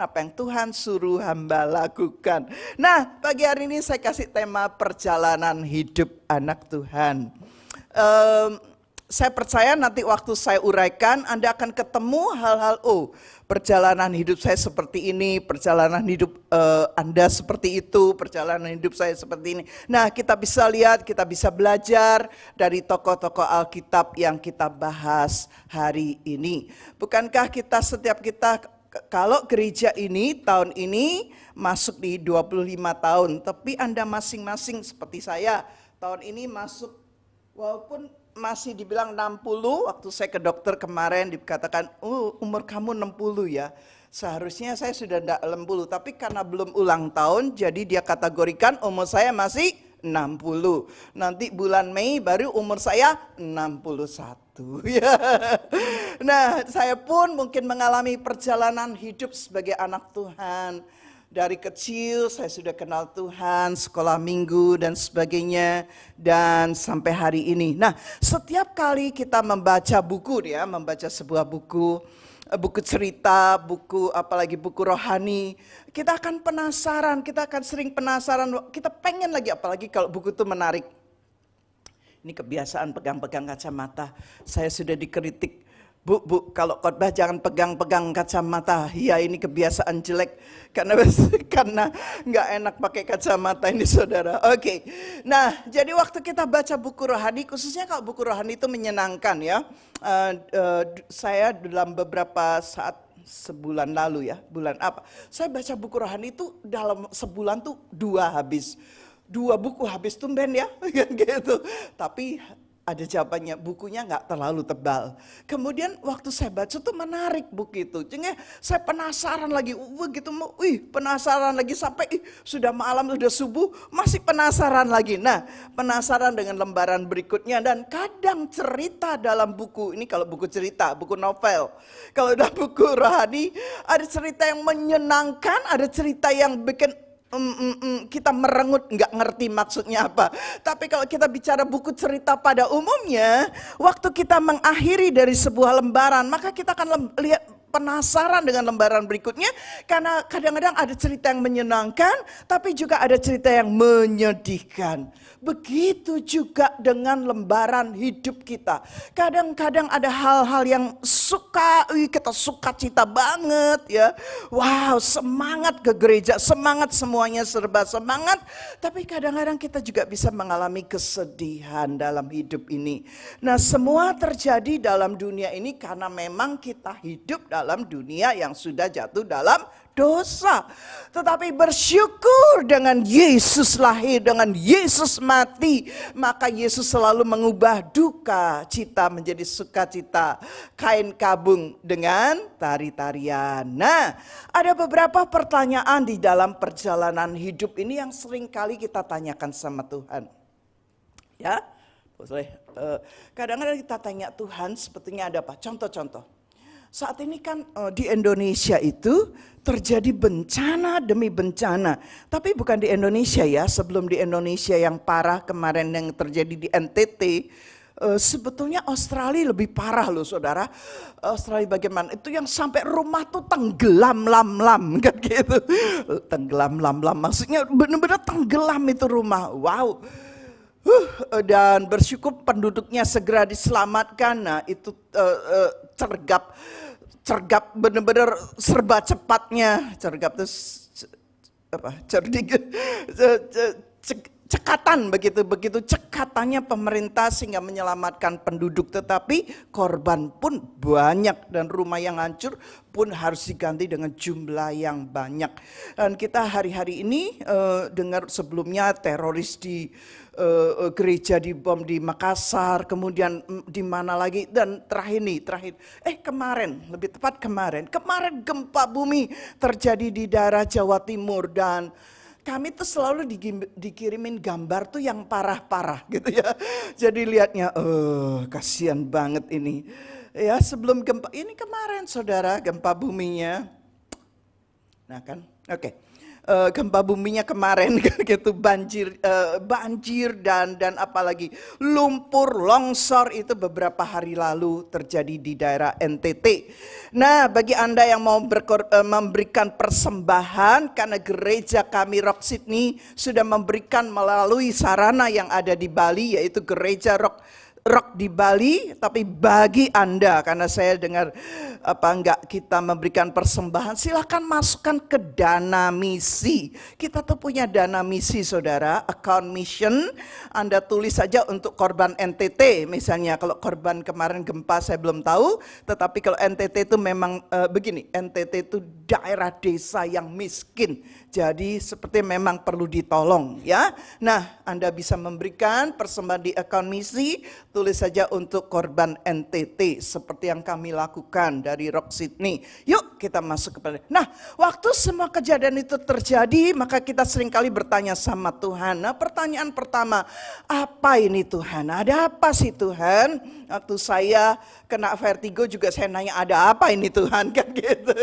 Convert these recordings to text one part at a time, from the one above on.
apa yang Tuhan suruh hamba lakukan. Nah, pagi hari ini saya kasih tema perjalanan hidup anak Tuhan. Saya percaya nanti waktu saya uraikan, Anda akan ketemu hal-hal, perjalanan hidup saya seperti ini, perjalanan hidup Anda seperti itu, perjalanan hidup saya seperti ini. Nah, kita bisa lihat, kita bisa belajar dari tokoh-tokoh Alkitab yang kita bahas hari ini. Bukankah setiap kita, kalau gereja ini tahun ini masuk di 25 tahun, tapi Anda masing-masing seperti saya, tahun ini masuk, walaupun masih dibilang 60, waktu saya ke dokter kemarin dikatakan, umur kamu 60 ya. Seharusnya saya sudah tidak 60, tapi karena belum ulang tahun, jadi dia kategorikan umur saya masih 60. Nanti bulan Mei baru umur saya 61. Ya. Nah, saya pun mungkin mengalami perjalanan hidup sebagai anak Tuhan. Dari kecil saya sudah kenal Tuhan, sekolah minggu dan sebagainya, dan sampai hari ini. Nah, setiap kali kita membaca buku ya, membaca sebuah buku cerita, apalagi buku rohani, kita akan penasaran, kita akan sering penasaran, kita pengen lagi, apalagi kalau buku itu menarik. Ini kebiasaan pegang-pegang kacamata. Saya sudah dikritik, Bu, kalau khotbah jangan pegang-pegang kacamata. Ya, ini kebiasaan jelek karena nggak enak pakai kacamata ini, saudara. Oke. Nah, jadi waktu kita baca buku rohani, khususnya kalau buku rohani itu menyenangkan ya. Saya dalam beberapa saat sebulan lalu ya, bulan apa? Saya baca buku rohani itu dalam sebulan tuh 2 buku habis, tumben ya, gitu. Tapi ada jawabannya, bukunya nggak terlalu tebal. Kemudian waktu saya baca tuh menarik buku itu. Jadi saya penasaran lagi, penasaran lagi sampai sudah malam, sudah subuh, masih penasaran lagi. Nah, penasaran dengan lembaran berikutnya, dan kadang cerita dalam buku ini, kalau buku cerita, buku novel. Kalau dalam buku rohani, ada cerita yang menyenangkan, ada cerita yang bikin kita merengut, nggak ngerti maksudnya apa. Tapi kalau kita bicara buku cerita pada umumnya, waktu kita mengakhiri dari sebuah lembaran, maka kita akan lihat penasaran dengan lembaran berikutnya, karena kadang-kadang ada cerita yang menyenangkan, tapi juga ada cerita yang menyedihkan. Begitu juga dengan lembaran hidup kita. Kadang-kadang ada hal-hal yang kita suka cita banget ya. Wow, semangat ke gereja, semangat, semuanya serba semangat. Tapi kadang-kadang kita juga bisa mengalami kesedihan dalam hidup ini. Nah, semua terjadi dalam dunia ini karena memang kita hidup dalam dunia yang sudah jatuh dalam dosa. Tetapi bersyukur dengan Yesus lahir, dengan Yesus mati, maka Yesus selalu mengubah duka cita menjadi sukacita, kain kabung dengan tari-tarian. Nah, ada beberapa pertanyaan di dalam perjalanan hidup ini yang sering kali kita tanyakan sama Tuhan. Ya, boleh. Kadang-kadang kita tanya Tuhan, sepertinya ada apa? Contoh-contoh. Saat ini kan di Indonesia itu terjadi bencana demi bencana. Tapi bukan di Indonesia ya, sebelum di Indonesia yang parah kemarin yang terjadi di NTT, sebetulnya Australia lebih parah loh, saudara. Australia bagaimana? Itu yang sampai rumah tuh tenggelam lam-lam kan gitu. Tenggelam lam-lam, maksudnya benar-benar tenggelam itu rumah. Wow. Dan bersyukur penduduknya segera diselamatkan. Nah, itu cergap benar-benar serba cepatnya. Cergap itu cekatan, begitu cekatannya pemerintah sehingga menyelamatkan penduduk, tetapi korban pun banyak dan rumah yang hancur pun harus diganti dengan jumlah yang banyak. Dan kita hari-hari ini dengar sebelumnya teroris di gereja dibom di Makassar, kemudian di mana lagi, dan terakhir kemarin, lebih tepat kemarin gempa bumi terjadi di daerah Jawa Timur, dan kami tuh selalu dikirimin gambar tuh yang parah-parah gitu ya. Jadi lihatnya, kasihan banget ini. Ya, sebelum gempa ini kemarin, saudara, gempa buminya. Nah kan, oke. Gempa buminya kemarin gitu banjir dan apalagi lumpur longsor itu beberapa hari lalu terjadi di daerah NTT. Nah, bagi Anda yang mau memberikan persembahan, karena gereja kami Rock Sydney sudah memberikan melalui sarana yang ada di Bali, yaitu gereja Rock di Bali. Tapi bagi Anda, karena saya dengar enggak kita memberikan persembahan, silakan masukkan ke dana misi. Kita tuh punya dana misi, saudara, account mission. Anda tulis saja untuk korban NTT misalnya. Kalau korban kemarin gempa saya belum tahu, tetapi kalau NTT itu memang begini, NTT itu daerah desa yang miskin, jadi seperti memang perlu ditolong ya. Nah, Anda bisa memberikan persembahan di account misi, tulis saja untuk korban NTT seperti yang kami lakukan dari Rock Sydney. Yuk kita masuk kepada. Nah, waktu semua kejadian itu terjadi, maka kita seringkali bertanya sama Tuhan. Nah, pertanyaan pertama, apa ini Tuhan? Ada apa sih Tuhan? Waktu saya kena vertigo juga saya nanya, ada apa ini Tuhan, kan gitu.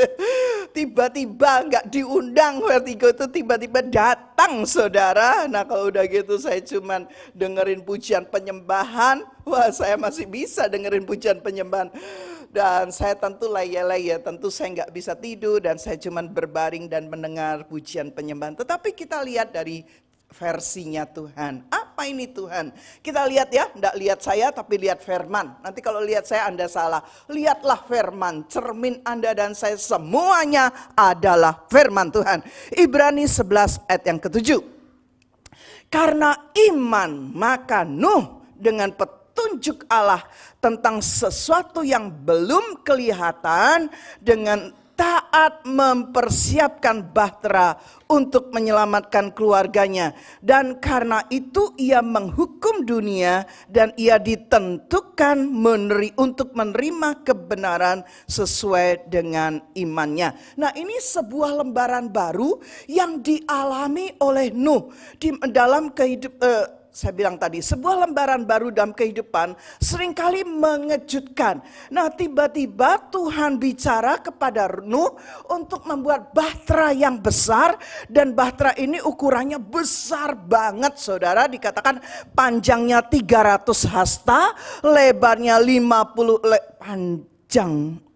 Tiba-tiba nggak diundang vertigo itu tiba-tiba datang, saudara. Nah, kalau udah gitu saya cuman dengerin pujian penyembahan. Wah, saya masih bisa dengerin pujian penyembahan. Dan saya tentu leye-leye, tentu saya nggak bisa tidur dan saya cuman berbaring dan mendengar pujian penyembahan. Tetapi kita lihat dari versinya Tuhan. Apa ini Tuhan? Kita lihat ya, enggak lihat saya tapi lihat firman. Nanti kalau lihat saya Anda salah. Lihatlah firman, cermin Anda dan saya semuanya adalah firman Tuhan. Ibrani 11 ayat yang ke-7. Karena iman maka Nuh dengan petunjuk Allah tentang sesuatu yang belum kelihatan dengan taat mempersiapkan bahtera untuk menyelamatkan keluarganya. Dan karena itu ia menghukum dunia dan ia ditentukan untuk menerima kebenaran sesuai dengan imannya. Nah, ini sebuah lembaran baru yang dialami oleh Nuh dalam kehidupan. Saya bilang tadi, sebuah lembaran baru dalam kehidupan seringkali mengejutkan. Nah, tiba-tiba Tuhan bicara kepada Nuh untuk membuat bahtera yang besar. Dan bahtera ini ukurannya besar banget, saudara. Dikatakan panjangnya 300 hasta, lebarnya 50,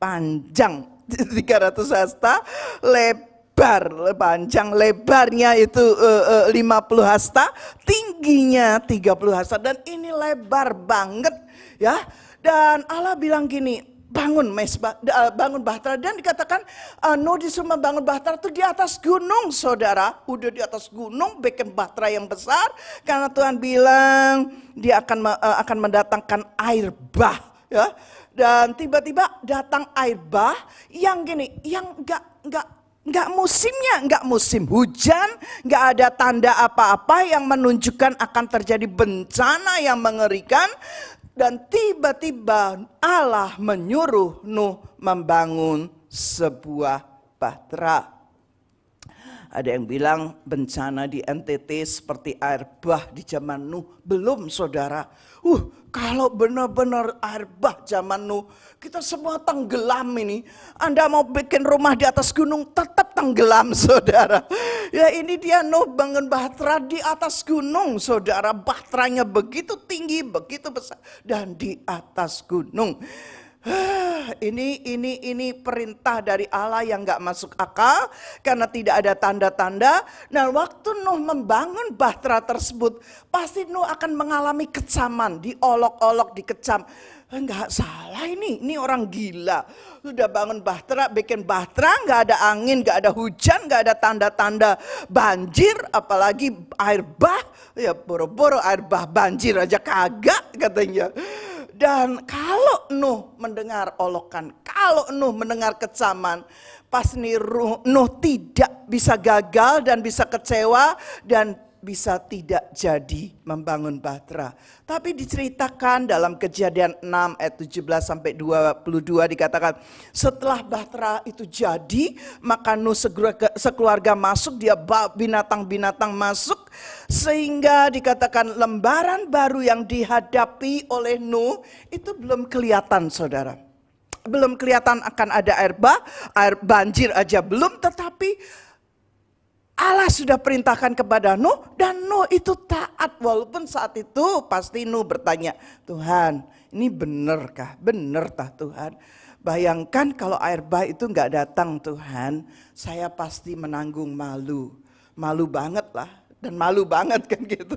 panjang 300 hasta, panjang lebarnya itu 50 hasta, tingginya 30 hasta, dan ini lebar banget ya. Dan Allah bilang gini, bangun bahtera, dan dikatakan Nuh disuruh membangun bahtera itu di atas gunung, saudara. Udah di atas gunung bikin bahtera yang besar karena Tuhan bilang dia akan mendatangkan air bah ya. Dan tiba-tiba datang air bah yang gini, yang Nggak musimnya, nggak musim hujan, nggak ada tanda apa-apa yang menunjukkan akan terjadi bencana yang mengerikan. Dan tiba-tiba Allah menyuruh Nuh membangun sebuah bahtera. Ada yang bilang bencana di NTT seperti air bah di zaman Nuh. Belum, saudara. Kalau benar-benar air bah zaman Nuh, kita semua tenggelam ini. Anda mau bikin rumah di atas gunung, tetap tenggelam, saudara. Ya, ini dia Nuh bangun bahtera di atas gunung, saudara. Bahteranya begitu tinggi, begitu besar, dan di atas gunung. Ini perintah dari Allah yang gak masuk akal karena tidak ada tanda-tanda. Nah, waktu Nuh membangun bahtera tersebut, pasti Nuh akan mengalami kecaman, diolok-olok, dikecam. Enggak salah ini orang gila. Sudah bangun bahtera, bikin bahtera, gak ada angin, gak ada hujan, gak ada tanda-tanda banjir, apalagi air bah. Ya boro-boro air bah banjir aja kagak katanya. Dan kalau Nuh mendengar olokan, kalau Nuh mendengar kecaman, pasti Nuh tidak bisa gagal dan bisa kecewa dan bisa tidak jadi membangun bahtera. Tapi diceritakan dalam Kejadian 6 ayat 17 sampai 22 dikatakan setelah bahtera itu jadi, maka Nuh sekeluarga masuk, dia binatang-binatang masuk, sehingga dikatakan lembaran baru yang dihadapi oleh Nuh itu belum kelihatan, saudara. belum kelihatan akan ada air banjir aja belum, tetapi Allah sudah perintahkan kepada Nuh dan Nuh itu taat. Walaupun saat itu pasti Nuh bertanya, Tuhan ini benerkah? Bener tah Tuhan? Bayangkan kalau air bah itu nggak datang Tuhan, saya pasti menanggung malu. Malu banget lah, dan malu banget kan gitu.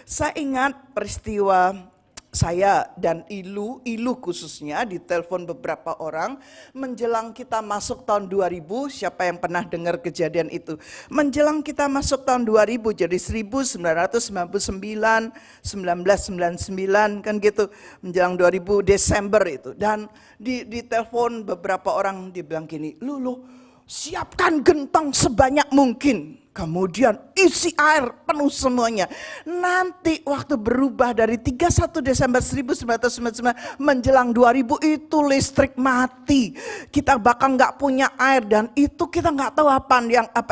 Saya ingat peristiwa saya dan Ilu khususnya ditelepon beberapa orang menjelang kita masuk tahun 2000, siapa yang pernah dengar kejadian itu? Menjelang kita masuk tahun 2000, jadi 1999, 1999 kan gitu, menjelang 2000 Desember itu. Dan ditelepon beberapa orang, dibilang gini, lu siapkan gentong sebanyak mungkin. Kemudian isi air penuh semuanya. Nanti waktu berubah dari 31 Desember 1999 menjelang 2000 itu listrik mati. Kita bakal nggak punya air dan itu kita nggak tahu apa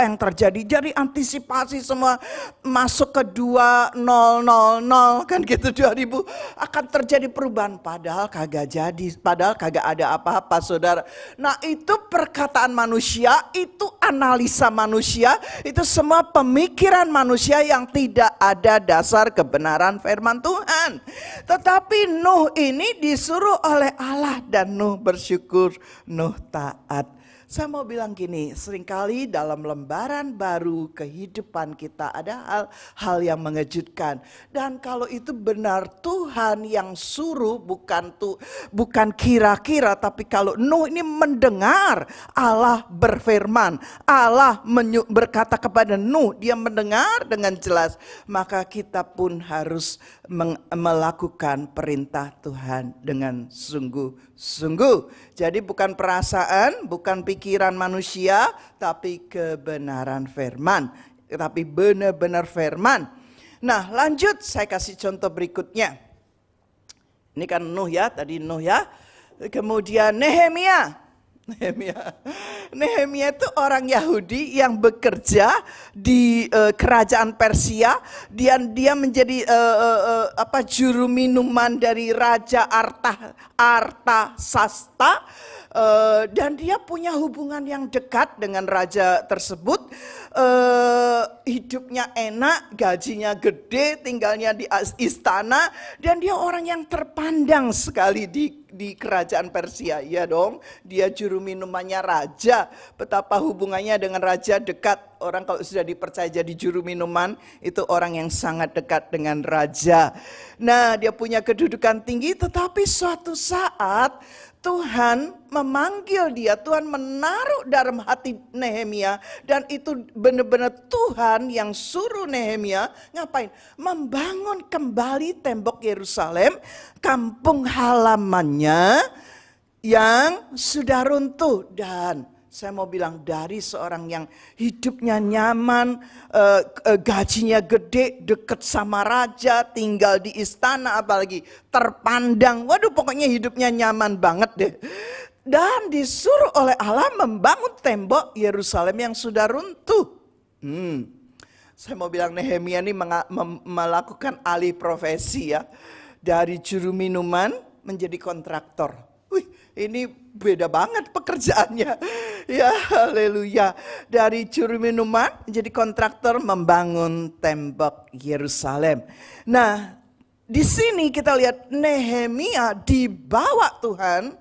yang terjadi. Jadi antisipasi semua masuk ke 2000 kan gitu 2000 akan terjadi perubahan. Padahal kagak jadi, padahal kagak ada apa-apa saudara. Nah itu perkataan manusia, itu analisa manusia, itu semua pemikiran manusia yang tidak ada dasar kebenaran firman Tuhan. Tetapi Nuh ini disuruh oleh Allah dan Nuh bersyukur, Nuh taat. Saya mau bilang gini, seringkali dalam lembaran baru kehidupan kita ada hal yang mengejutkan. Dan kalau itu benar Tuhan yang suruh, bukan kira-kira, tapi kalau Nuh ini mendengar Allah berfirman, Allah berkata kepada Nuh, dia mendengar dengan jelas, maka kita pun harus melakukan perintah Tuhan dengan sungguh-sungguh. Jadi bukan perasaan, bukan pikiran manusia, tapi kebenaran firman. Tapi benar-benar firman. Nah lanjut, saya kasih contoh berikutnya. Ini kan Nuh ya, tadi Nuh ya. Kemudian Nehemia itu orang Yahudi yang bekerja di kerajaan Persia. Dia menjadi juru minuman dari Raja Artasasta. Dan dia punya hubungan yang dekat dengan raja tersebut. Hidupnya enak, gajinya gede, tinggalnya di istana. Dan dia orang yang terpandang sekali di kerajaan Persia. Ya dong, dia juru minumannya raja. Betapa hubungannya dengan raja dekat. Orang kalau sudah dipercaya jadi juru minuman, itu orang yang sangat dekat dengan raja. Nah dia punya kedudukan tinggi, tetapi suatu saat Tuhan memanggil dia, Tuhan menaruh dalam hati Nehemia, dan itu benar-benar Tuhan yang suruh Nehemia ngapain? Membangun kembali tembok Yerusalem, kampung halamannya yang sudah runtuh. Dan saya mau bilang dari seorang yang hidupnya nyaman, gajinya gede, deket sama raja, tinggal di istana apalagi, terpandang. Waduh pokoknya hidupnya nyaman banget deh. Dan disuruh oleh Allah membangun tembok Yerusalem yang sudah runtuh. Saya mau bilang Nehemia ini melakukan alih profesi ya. Dari juru minuman menjadi kontraktor. Wih, ini beda banget pekerjaannya. Ya, haleluya. Dari juru minuman menjadi kontraktor membangun tembok Yerusalem. Nah, di sini kita lihat Nehemia dibawa Tuhan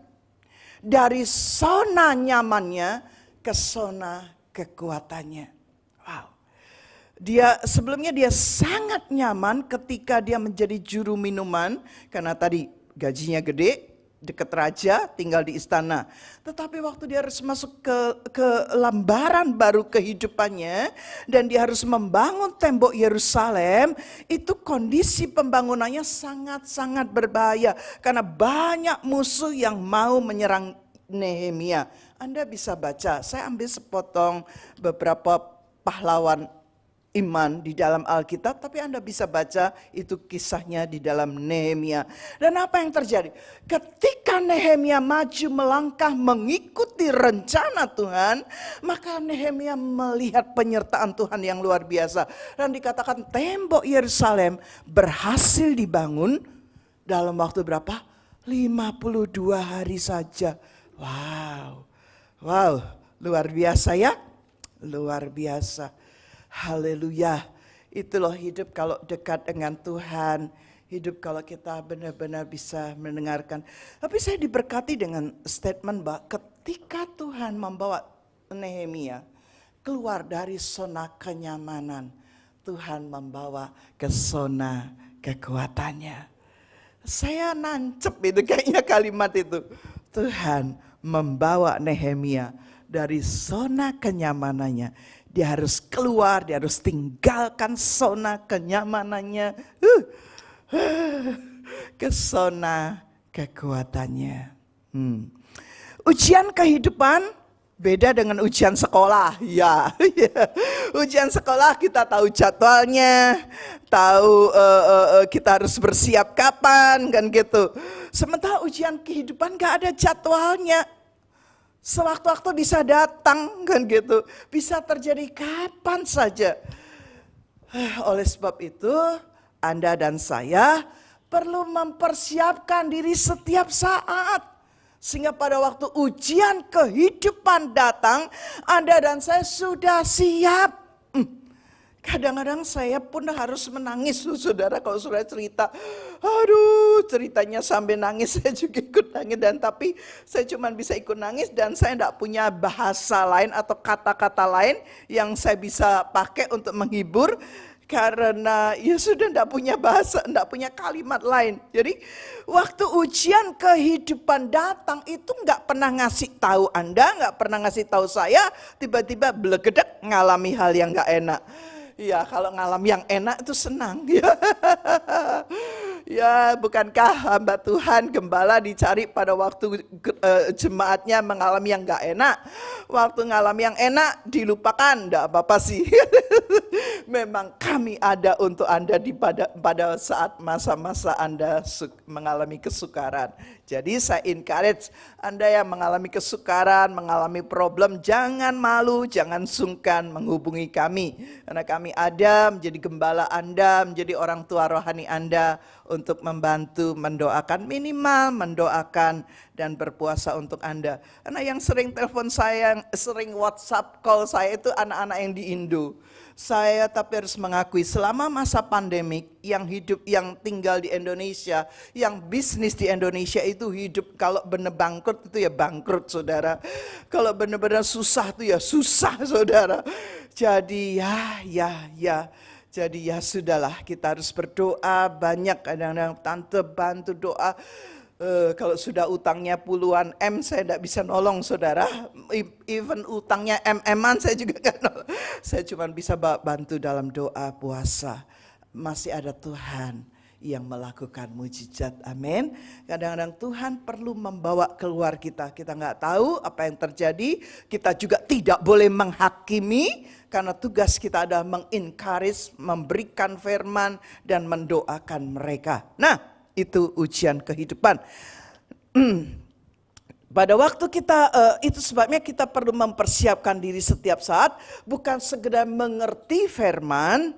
dari zona nyamannya ke zona kekuatannya. Wow. Sebelumnya dia sangat nyaman ketika dia menjadi juru minuman karena tadi gajinya gede, dekat raja, tinggal di istana. Tetapi waktu dia harus masuk ke lembaran baru kehidupannya dan dia harus membangun tembok Yerusalem, itu kondisi pembangunannya sangat-sangat berbahaya karena banyak musuh yang mau menyerang Nehemia. Anda bisa baca, saya ambil sepotong beberapa pahlawan iman di dalam Alkitab, tapi Anda bisa baca itu kisahnya di dalam Nehemia. Dan apa yang terjadi? Ketika Nehemia maju melangkah mengikuti rencana Tuhan, maka Nehemia melihat penyertaan Tuhan yang luar biasa. Dan dikatakan tembok Yerusalem berhasil dibangun dalam waktu berapa? 52 hari saja. Wow, wow, luar biasa ya, luar biasa. Haleluya. Itu loh hidup kalau dekat dengan Tuhan. Hidup kalau kita benar-benar bisa mendengarkan. Tapi saya diberkati dengan statement bahwa ketika Tuhan membawa Nehemia keluar dari zona kenyamanan, Tuhan membawa ke zona kekuatannya. Saya nancep itu kayaknya kalimat itu. Tuhan membawa Nehemia dari zona kenyamanannya. Dia harus keluar, dia harus tinggalkan zona kenyamanannya. Ke zona kekuatannya. Ujian kehidupan beda dengan ujian sekolah. Ya, ujian sekolah kita tahu jadwalnya, tahu kita harus bersiap kapan kan gitu. Sementara ujian kehidupan gak ada jadwalnya. Sewaktu-waktu bisa datang kan gitu. Bisa terjadi kapan saja. Oleh sebab itu Anda dan saya perlu mempersiapkan diri setiap saat. Sehingga pada waktu ujian kehidupan datang, Anda dan saya sudah siap. Kadang-kadang saya pun harus menangis, saudara, kalau saudara cerita. Aduh, ceritanya sampai nangis, saya juga ikut nangis. Tapi saya cuma bisa ikut nangis dan saya tidak punya bahasa lain atau kata-kata lain yang saya bisa pakai untuk menghibur. Karena ya sudah tidak punya bahasa, tidak punya kalimat lain. Jadi waktu ujian kehidupan datang itu nggak pernah ngasih tahu Anda, nggak pernah ngasih tahu saya, tiba-tiba belegedek ngalami hal yang nggak enak. Ya kalau ngalami yang enak itu senang. Ya bukankah hamba Tuhan gembala dicari pada waktu jemaatnya mengalami yang gak enak. Waktu ngalami yang enak dilupakan, enggak apa-apa sih. Memang kami ada untuk Anda pada saat masa-masa Anda mengalami kesukaran. Jadi saya encourage Anda yang mengalami kesukaran, mengalami problem, jangan malu, jangan sungkan menghubungi kami. Karena kami ada menjadi gembala Anda, menjadi orang tua rohani Anda untuk membantu, mendoakan, minimal mendoakan dan berpuasa untuk Anda. Karena yang sering telepon saya, sering WhatsApp call saya itu anak-anak yang di Indo. Saya tapi harus mengakui selama masa pandemik yang tinggal di Indonesia, yang bisnis di Indonesia itu hidup kalau benar bangkrut itu ya bangkrut saudara. Kalau benar-benar susah itu ya susah saudara. Jadi Jadi ya sudahlah, kita harus berdoa banyak. Kadang-kadang tante bantu doa. Kalau sudah utangnya puluhan M, saya tidak bisa nolong saudara. Even utangnya M-an saya juga gak nolong. Saya cuma bisa bantu dalam doa puasa. Masih ada Tuhan yang melakukan mujizat, amin. Kadang-kadang Tuhan perlu membawa keluar kita. Kita nggak tahu apa yang terjadi. Kita juga tidak boleh menghakimi. Karena tugas kita adalah mengencourage, memberikan firman, dan mendoakan mereka. Nah, itu ujian kehidupan. Pada waktu kita, itu sebabnya kita perlu mempersiapkan diri setiap saat. Bukan sekedar mengerti firman.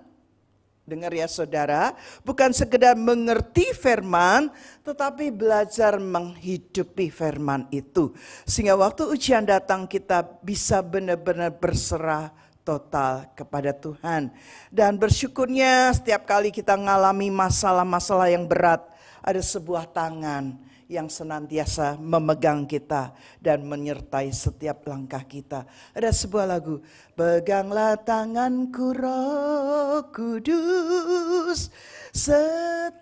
Dengar ya saudara, bukan sekedar mengerti firman, tetapi belajar menghidupi firman itu. Sehingga waktu ujian datang kita bisa benar-benar berserah total kepada Tuhan. Dan bersyukurnya setiap kali kita mengalami masalah-masalah yang berat, ada sebuah tangan yang senantiasa memegang kita dan menyertai setiap langkah kita. Ada sebuah lagu, peganglah tanganku Roh Kudus setiap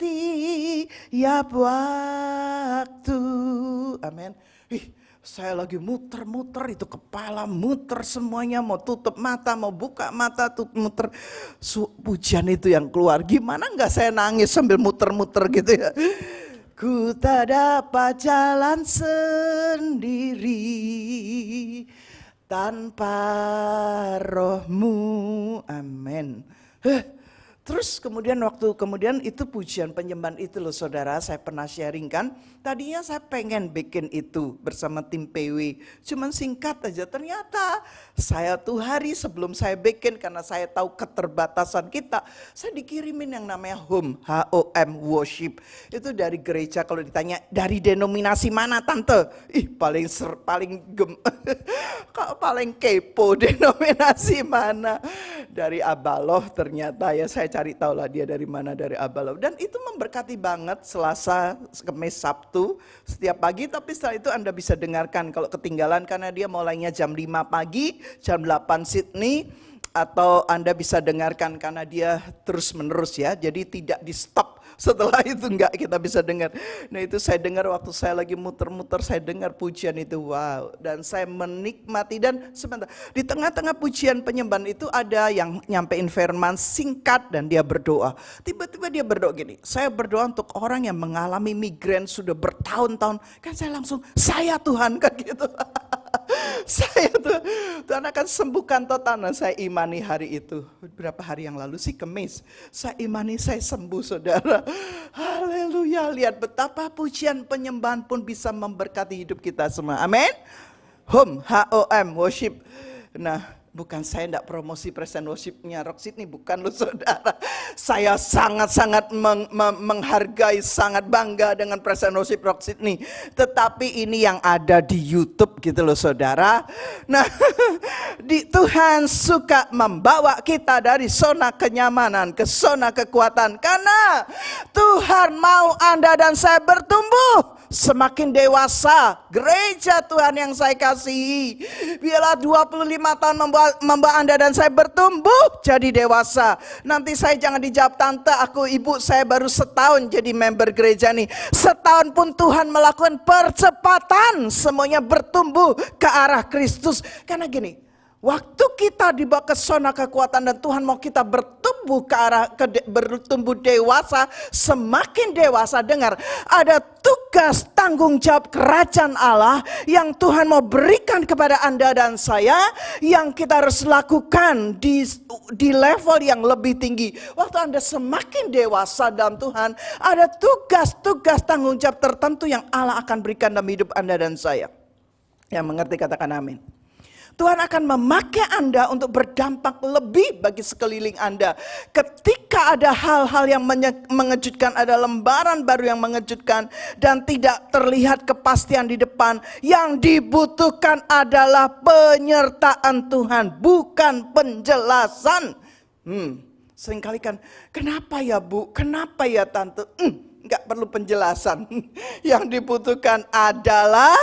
waktu. Amin. Saya lagi muter-muter itu kepala, muter semuanya, mau tutup mata, mau buka mata, muter. Pujian itu yang keluar, gimana enggak saya nangis sambil muter-muter gitu ya. Ku tak dapat jalan sendiri tanpa Roh-Mu, amin. Terus kemudian itu pujian penyembahan itu loh saudara, saya pernah sharing kan. Tadinya saya pengen bikin itu bersama tim PW, cuman singkat aja. Ternyata saya tuh hari sebelum saya bikin, karena saya tahu keterbatasan kita, saya dikirimin yang namanya HOM, HOM Worship. Itu dari gereja, kalau ditanya dari denominasi mana tante? Paling paling kepo denominasi mana? Dari Abaloh ternyata ya, saya cari tahu lah dia dari mana, dari Abaloh. Dan itu memberkati banget Selasa, Kamis, Sabtu setiap pagi. Tapi setelah itu Anda bisa dengarkan kalau ketinggalan, karena dia mulainya jam 5 pagi, jam 8 Sydney. Atau Anda bisa dengarkan karena dia terus menerus ya, jadi tidak di stop. Setelah itu enggak kita bisa dengar. Nah itu saya dengar waktu saya lagi muter-muter, saya dengar pujian itu, wow. Dan saya menikmati, dan sebentar, di tengah-tengah pujian penyembahan itu ada yang nyampein firman singkat dan dia berdoa. Tiba-tiba dia berdoa gini, saya berdoa untuk orang yang mengalami migrain sudah bertahun-tahun. Kan saya langsung, saya Tuhan kan gitu. Saya Tuhan akan sembuhkan total. Nah, saya imani hari itu. Berapa hari yang lalu sih, Kamis. Saya imani saya sembuh saudara. Haleluya. Lihat betapa pujian penyembahan pun bisa memberkati hidup kita semua. Amin. HOM, HOM, worship. Nah, bukan saya tidak promosi present worshipnya Rock Sydney, bukan loh saudara. Saya sangat-sangat menghargai, sangat bangga dengan present worship Rock Sydney. Tetapi ini yang ada di YouTube gitu loh saudara. Nah, Tuhan suka membawa kita dari zona kenyamanan ke zona kekuatan. Karena Tuhan mau Anda dan saya bertumbuh. Semakin dewasa, gereja Tuhan yang saya kasihi. Biarlah 25 tahun membawa Anda dan saya bertumbuh jadi dewasa. Nanti saya jangan dijawab, tante aku ibu saya baru setahun jadi member gereja nih. Setahun pun Tuhan melakukan percepatan, semuanya bertumbuh ke arah Kristus. Karena gini, waktu kita dibawa ke zona kekuatan dan Tuhan mau kita bertumbuh ke arah bertumbuh dewasa, semakin dewasa, dengar, ada tugas tanggung jawab kerajaan Allah yang Tuhan mau berikan kepada Anda dan saya, yang kita harus lakukan di level yang lebih tinggi. Waktu Anda semakin dewasa dalam Tuhan, ada tugas-tugas tanggung jawab tertentu yang Allah akan berikan dalam hidup Anda dan saya. Yang mengerti katakan amin. Tuhan akan memakai Anda untuk berdampak lebih bagi sekeliling Anda. Ketika ada hal-hal yang mengejutkan, ada lembaran baru yang mengejutkan dan tidak terlihat kepastian di depan, yang dibutuhkan adalah penyertaan Tuhan, bukan penjelasan. Seringkali kan, kenapa ya Bu, kenapa ya Tante? Enggak perlu penjelasan. Yang dibutuhkan adalah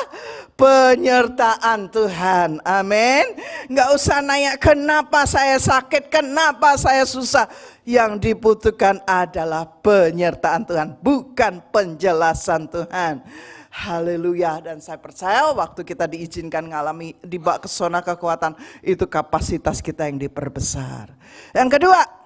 penyertaan Tuhan. Amin. Enggak usah nanya kenapa saya sakit, kenapa saya susah. Yang dibutuhkan adalah penyertaan Tuhan, bukan penjelasan Tuhan. Haleluya. Dan saya percaya waktu kita diizinkan ngalami dibawa ke zona kekuatan, itu kapasitas kita yang diperbesar. Yang kedua,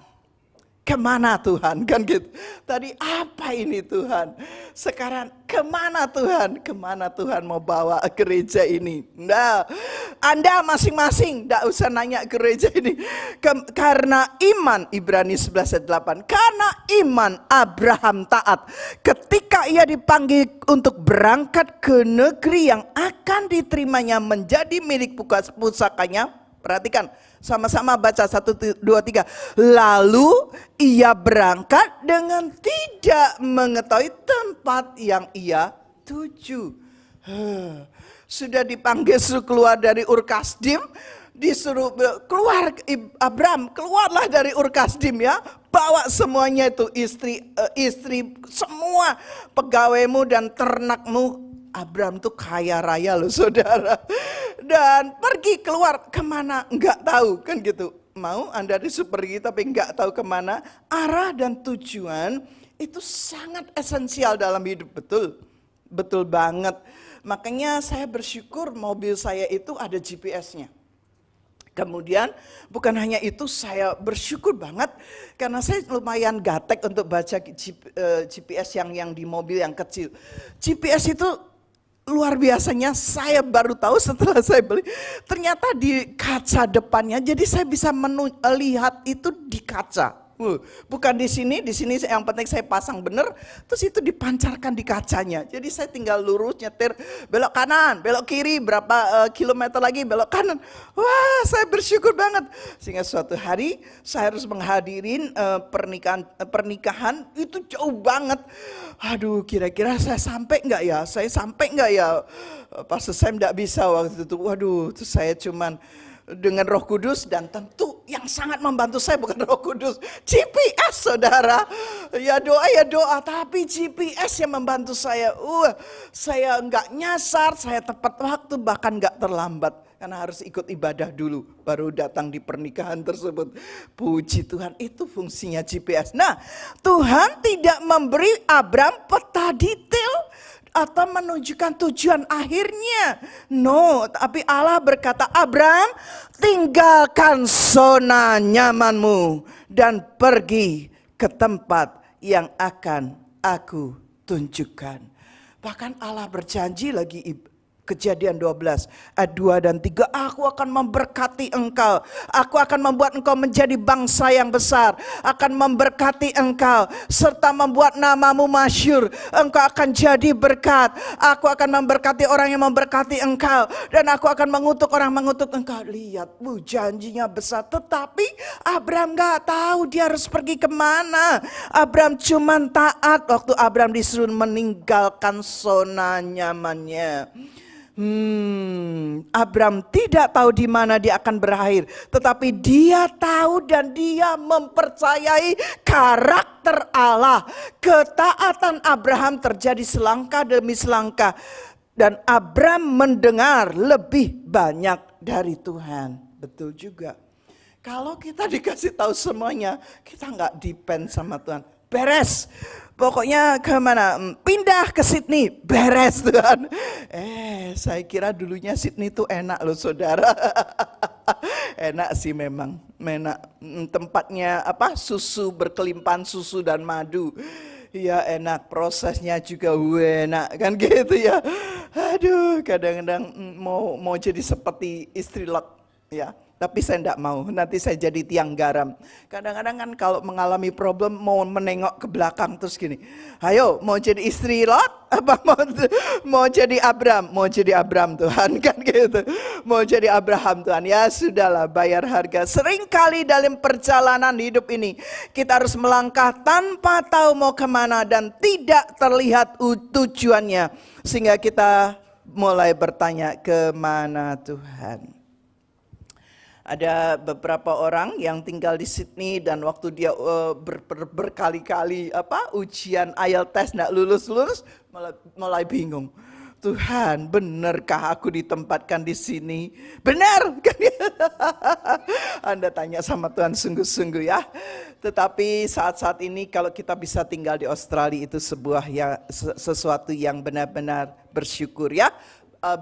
kemana Tuhan? Kan gitu. Tadi apa ini Tuhan? Sekarang kemana Tuhan? Kemana Tuhan mau bawa gereja ini? Nah, Anda masing-masing tidak usah nanya gereja ini. Karena iman, Ibrani 11:8. Karena iman Abraham taat. Ketika ia dipanggil untuk berangkat ke negeri yang akan diterimanya menjadi milik pusakanya. Perhatikan. Sama-sama baca 1, 2, 3. Lalu ia berangkat dengan tidak mengetahui tempat yang ia tuju. Sudah dipanggil suruh keluar dari Ur Kasdim. Disuruh keluar, Abraham keluarlah dari Ur Kasdim ya. Bawa semuanya itu, istri semua pegawaimu dan ternakmu. Abraham tuh kaya raya loh saudara. Dan pergi keluar kemana enggak tahu kan gitu. Mau Anda disuruh pergi tapi enggak tahu kemana. Arah dan tujuan itu sangat esensial dalam hidup, betul. Betul banget. Makanya saya bersyukur mobil saya itu ada GPS-nya. Kemudian bukan hanya itu, saya bersyukur banget karena saya lumayan gatek untuk baca GPS yang di mobil yang kecil. GPS itu luar biasanya, saya baru tahu setelah saya beli. Ternyata di kaca depannya, jadi saya bisa melihat itu di kaca. Bukan di sini yang penting saya pasang bener, terus itu dipancarkan di kacanya. Jadi saya tinggal lurus nyetir, belok kanan, belok kiri, berapa kilometer lagi belok kanan. Wah, saya bersyukur banget. Sehingga suatu hari saya harus menghadirin pernikahan itu jauh banget. Aduh, kira-kira saya sampai nggak ya? Pas saya nggak bisa waktu itu. Waduh, terus saya cuman dengan Roh Kudus, dan tentu yang sangat membantu saya bukan Roh Kudus, GPS saudara. Ya doa, tapi GPS yang membantu saya. Saya nggak nyasar, saya tepat waktu, bahkan nggak terlambat. Karena harus ikut ibadah dulu, baru datang di pernikahan tersebut. Puji Tuhan, itu fungsinya GPS. Nah, Tuhan tidak memberi Abram peta detail atau menunjukkan tujuan akhirnya. No, tapi Allah berkata, Abram, tinggalkan zona nyamanmu dan pergi ke tempat yang akan aku tunjukkan. Bahkan Allah berjanji lagi, Kejadian 12 ayat 2 dan 3, aku akan memberkati engkau, aku akan membuat engkau menjadi bangsa yang besar, akan memberkati engkau serta membuat namamu masyhur, engkau akan jadi berkat, aku akan memberkati orang yang memberkati engkau, dan aku akan mengutuk orang mengutuk engkau. Lihat, janjinya besar, tetapi Abram gak tahu dia harus pergi kemana. Abram cuman taat waktu Abram disuruh meninggalkan zona nyamannya. Abram tidak tahu di mana dia akan berakhir, tetapi dia tahu dan dia mempercayai karakter Allah. Ketaatan Abraham terjadi selangkah demi selangkah, dan Abram mendengar lebih banyak dari Tuhan. Betul juga. Kalau kita dikasih tahu semuanya, kita nggak depend sama Tuhan. Beres. Pokoknya kemana? Pindah ke Sydney, beres Tuhan. Saya kira dulunya Sydney itu enak loh saudara. Enak sih memang. Tempatnya susu, berkelimpahan susu dan madu. Ya enak, prosesnya juga enak kan gitu ya. Aduh, kadang-kadang mau jadi seperti istri Lot ya. Tapi saya tidak mau, nanti saya jadi tiang garam. Kadang-kadang kan kalau mengalami problem mau menengok ke belakang terus gini. Ayo mau jadi istri Lot? Apa mau jadi Abram? Mau jadi Abram Tuhan kan gitu. Mau jadi Abraham Tuhan. Ya sudahlah, bayar harga. Seringkali dalam perjalanan hidup ini kita harus melangkah tanpa tahu mau kemana dan tidak terlihat tujuannya. Sehingga kita mulai bertanya, kemana Tuhan? Ada beberapa orang yang tinggal di Sydney dan waktu dia berkali-kali ujian IELTS nggak lulus mulai bingung. Tuhan, benarkah aku ditempatkan di sini? Benar kan? Anda tanya sama Tuhan sungguh-sungguh ya. Tetapi saat-saat ini kalau kita bisa tinggal di Australia itu sesuatu yang benar-benar bersyukur ya.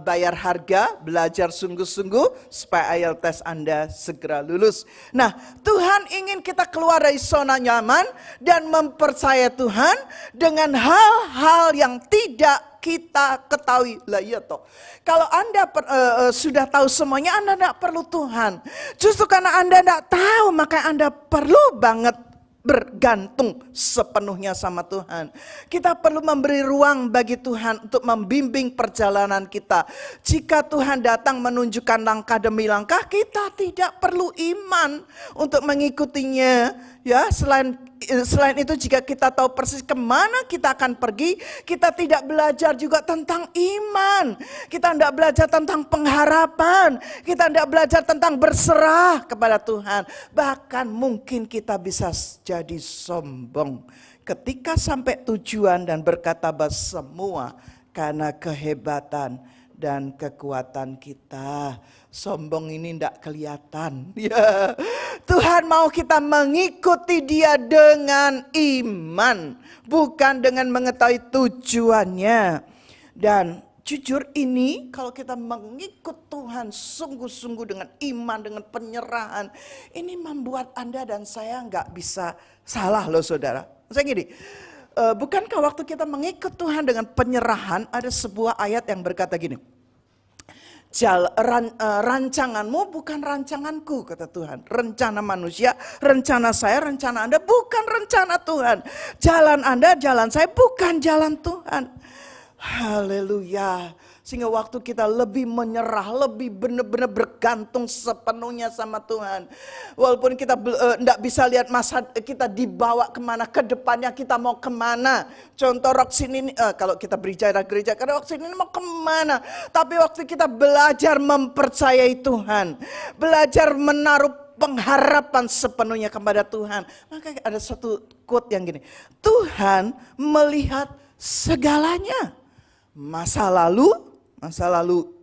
Bayar harga, belajar sungguh-sungguh supaya IELTS Anda segera lulus. Nah, Tuhan ingin kita keluar dari zona nyaman dan mempercayai Tuhan dengan hal-hal yang tidak kita ketahui. Lah iya toh. Kalau Anda sudah tahu semuanya, Anda tidak perlu Tuhan. Justru karena Anda tidak tahu, maka Anda perlu banget bergantung sepenuhnya sama Tuhan. Kita perlu memberi ruang bagi Tuhan untuk membimbing perjalanan kita. Jika Tuhan datang menunjukkan langkah demi langkah, kita tidak perlu iman untuk mengikutinya. Ya, selain itu jika kita tahu persis kemana kita akan pergi, kita tidak belajar juga tentang iman. Kita tidak belajar tentang pengharapan. Kita tidak belajar tentang berserah kepada Tuhan. Bahkan mungkin kita bisa jadi sombong ketika sampai tujuan dan berkata bahwa semua karena kehebatan dan kekuatan kita. Sombong ini tidak kelihatan. Ya, Tuhan mau kita mengikuti Dia dengan iman, bukan dengan mengetahui tujuannya. Dan jujur ini kalau kita mengikut Tuhan sungguh-sungguh dengan iman, dengan penyerahan, ini membuat Anda dan saya nggak bisa salah loh saudara. Saya gini, bukankah waktu kita mengikut Tuhan dengan penyerahan ada sebuah ayat yang berkata gini, Rancanganmu bukan rancanganku, kata Tuhan. Rencana manusia, rencana saya, rencana Anda bukan rencana Tuhan. Jalan Anda, jalan saya bukan jalan Tuhan. Haleluya. Sehingga waktu kita lebih menyerah, lebih benar-benar bergantung sepenuhnya sama Tuhan. Walaupun kita tidak bisa lihat masa kita dibawa kemana, ke depannya kita mau kemana. Contoh Roxin ini, kalau kita berbicara gereja, karena Roxin ini mau kemana. Tapi waktu kita belajar mempercayai Tuhan, belajar menaruh pengharapan sepenuhnya kepada Tuhan. Maka ada satu quote yang gini, Tuhan melihat segalanya. Masa lalu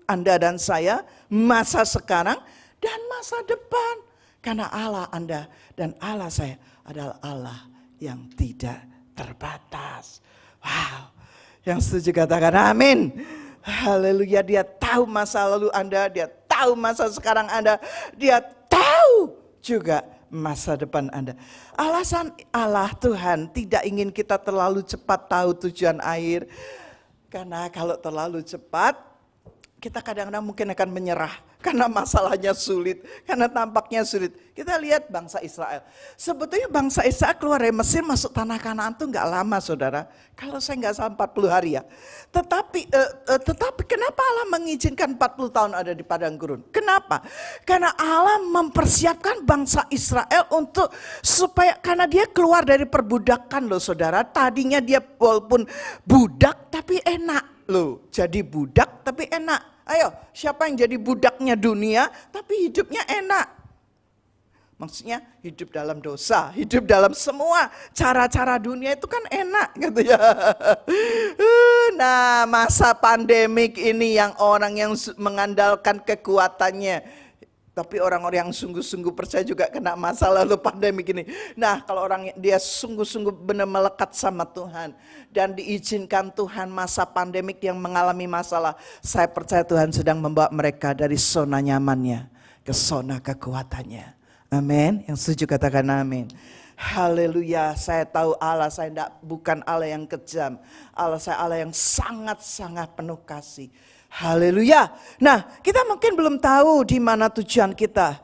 Anda dan saya, masa sekarang dan masa depan. Karena Allah Anda dan Allah saya adalah Allah yang tidak terbatas. Wow, yang setuju katakan amin. Haleluya, dia tahu masa lalu Anda, dia tahu masa sekarang Anda, dia tahu juga masa depan Anda. Alasan Allah Tuhan tidak ingin kita terlalu cepat tahu tujuan akhir. Karena kalau terlalu cepat, kita kadang-kadang mungkin akan menyerah. Karena masalahnya sulit, karena tampaknya sulit. Kita lihat bangsa Israel. Sebetulnya bangsa Israel keluar dari Mesir masuk tanah Kanaan itu gak lama saudara. Kalau saya gak salah 40 hari ya. Tetapi kenapa Allah mengizinkan 40 tahun ada di padang gurun? Kenapa? Karena Allah mempersiapkan bangsa Israel untuk karena dia keluar dari perbudakan loh saudara. Tadinya dia walaupun budak tapi enak loh. Jadi budak tapi enak. Ayo, siapa yang jadi budaknya dunia tapi hidupnya enak? Maksudnya hidup dalam dosa, hidup dalam semua cara-cara dunia itu kan enak gitu ya. Nah, masa pandemik ini yang orang yang mengandalkan kekuatannya. Tapi orang-orang yang sungguh-sungguh percaya juga kena masalah lalu pandemik ini. Nah, kalau orang dia sungguh-sungguh benar melekat sama Tuhan dan diizinkan Tuhan masa pandemik yang mengalami masalah, saya percaya Tuhan sedang membawa mereka dari zona nyamannya ke zona kekuatannya. Amin. Yang setuju katakan amin. Haleluya, saya tahu Allah saya bukan Allah yang kejam. Allah saya Allah yang sangat-sangat penuh kasih. Haleluya. Nah, kita mungkin belum tahu di mana tujuan kita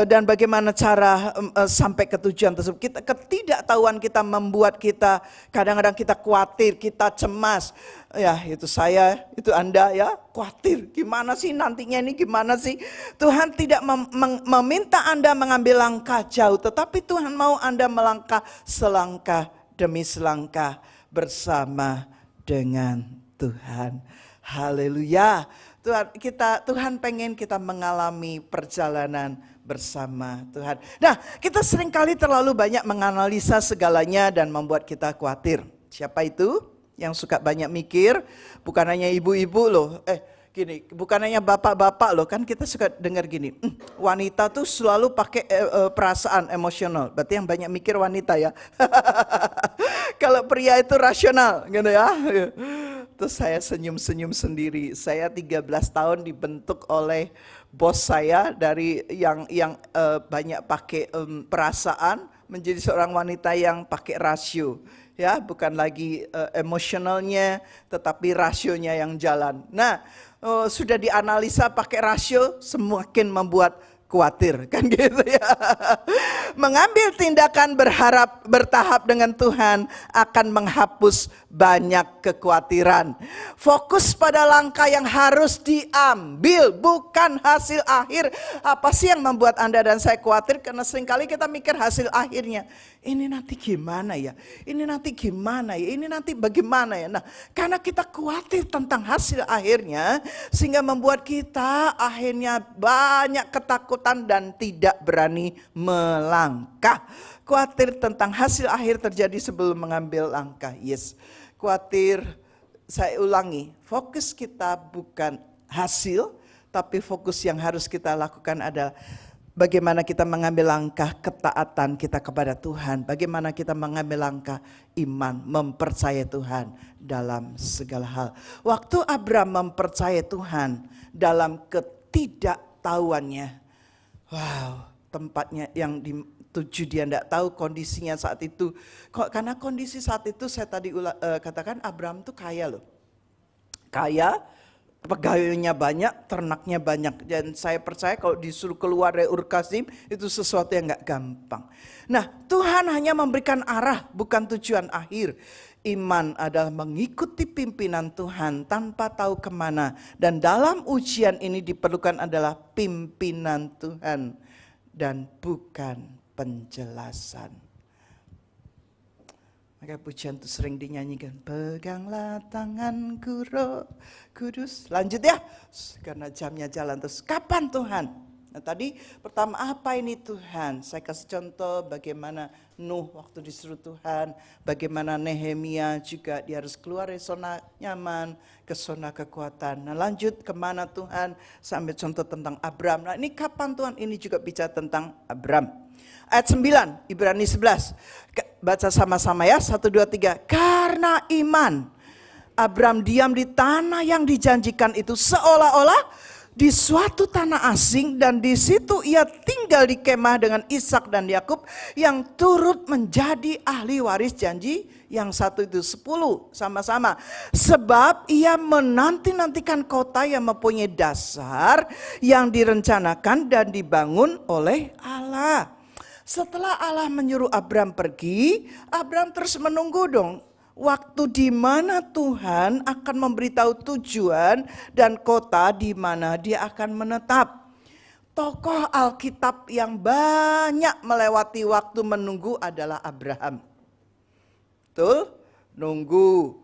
dan bagaimana cara sampai ke tujuan tersebut. Ketidaktahuan kita membuat kita kadang-kadang kita khawatir, kita cemas. Ya, itu saya, itu Anda ya, khawatir. Gimana sih nantinya ini, gimana sih? Tuhan tidak meminta Anda mengambil langkah jauh, tetapi Tuhan mau Anda melangkah selangkah demi selangkah bersama dengan Tuhan. Haleluya. Tuhan pengen kita mengalami perjalanan bersama Tuhan. Nah, kita seringkali terlalu banyak menganalisa segalanya dan membuat kita khawatir. Siapa itu yang suka banyak mikir? Bukan hanya ibu-ibu loh. Gini, bukan hanya bapak-bapak loh, kan kita suka dengar gini, wanita tuh selalu pakai perasaan emosional, berarti yang banyak mikir wanita ya. Kalau pria itu rasional gitu ya. Terus saya senyum-senyum sendiri. Saya 13 tahun dibentuk oleh bos saya dari yang banyak pakai perasaan menjadi seorang wanita yang pakai rasio. Ya, bukan lagi emosionalnya tetapi rasionya yang jalan. Nah, sudah dianalisa pakai rasio semakin membuat khawatir kan gitu ya. Mengambil tindakan bertahap dengan Tuhan akan menghapus banyak kekhawatiran. Fokus pada langkah yang harus diambil, bukan hasil akhir. Apa sih yang membuat Anda dan saya khawatir? Karena seringkali kita mikir hasil akhirnya. Ini nanti gimana ya? Ini nanti gimana ya? Ini nanti bagaimana ya? Nah, karena kita khawatir tentang hasil akhirnya, sehingga membuat kita akhirnya banyak ketakutan dan tidak berani melangkah. Khawatir tentang hasil akhir terjadi sebelum mengambil langkah. Yes, khawatir, saya ulangi, fokus kita bukan hasil, tapi fokus yang harus kita lakukan adalah bagaimana kita mengambil langkah ketaatan kita kepada Tuhan. Bagaimana kita mengambil langkah iman, mempercayai Tuhan dalam segala hal. Waktu Abraham mempercayai Tuhan dalam ketidaktahuannya. Wow, tempatnya yang dituju dia tidak tahu kondisinya saat itu. Karena kondisi saat itu saya tadi katakan Abraham tuh kaya loh. Kaya, pegawainya banyak, ternaknya banyak. Dan saya percaya kalau disuruh keluar dari Ur Kasdim itu sesuatu yang gak gampang. Nah, Tuhan hanya memberikan arah, bukan tujuan akhir. Iman adalah mengikuti pimpinan Tuhan tanpa tahu kemana. Dan dalam ujian ini diperlukan adalah pimpinan Tuhan dan bukan penjelasan. Maka pujian itu sering dinyanyikan. Peganglah tanganku Roh Kudus. Lanjut ya, karena jamnya jalan terus. Kapan Tuhan? Nah tadi pertama apa ini Tuhan? Saya kasih contoh bagaimana Nuh waktu disuruh Tuhan. Bagaimana Nehemia juga dia harus keluar dari zona nyaman ke zona kekuatan. Nah lanjut kemana Tuhan? Sampai contoh tentang Abram. Nah ini kapan Tuhan? Ini juga bicara tentang Abram. Ayat 9, Ibrani 11. Baca sama-sama ya, 1, 2, 3. Karena iman, Abram diam di tanah yang dijanjikan itu seolah-olah di suatu tanah asing. Dan di situ ia tinggal di kemah dengan Ishak dan Yakub yang turut menjadi ahli waris janji. Yang satu itu 10 sama-sama. Sebab ia menanti-nantikan kota yang mempunyai dasar yang direncanakan dan dibangun oleh Allah. Setelah Allah menyuruh Abram pergi, Abram terus menunggu dong. Waktu di mana Tuhan akan memberitahu tujuan dan kota di mana dia akan menetap. Tokoh Alkitab yang banyak melewati waktu menunggu adalah Abraham. Betul? Nunggu,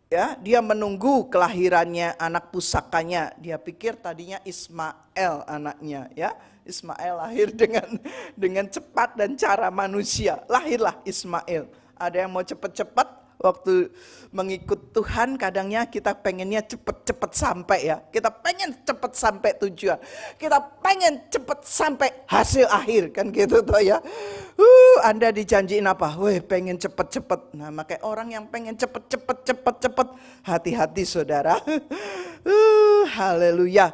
ya, dia menunggu kelahirannya anak pusakanya. Dia pikir tadinya Ismail anaknya, ya. Ismail lahir dengan cepat dan cara manusia. Lahirlah Ismail. Ada yang mau cepat-cepat waktu mengikut Tuhan, kadangnya kita pengennya cepat-cepat sampai ya. Kita pengen cepat sampai tujuan. Kita pengen cepat sampai hasil akhir kan gitu tuh ya. Anda dijanjiin apa? Weh, pengen cepat-cepat. Nah, makanya orang yang pengen cepat-cepat, hati-hati saudara. Haleluya.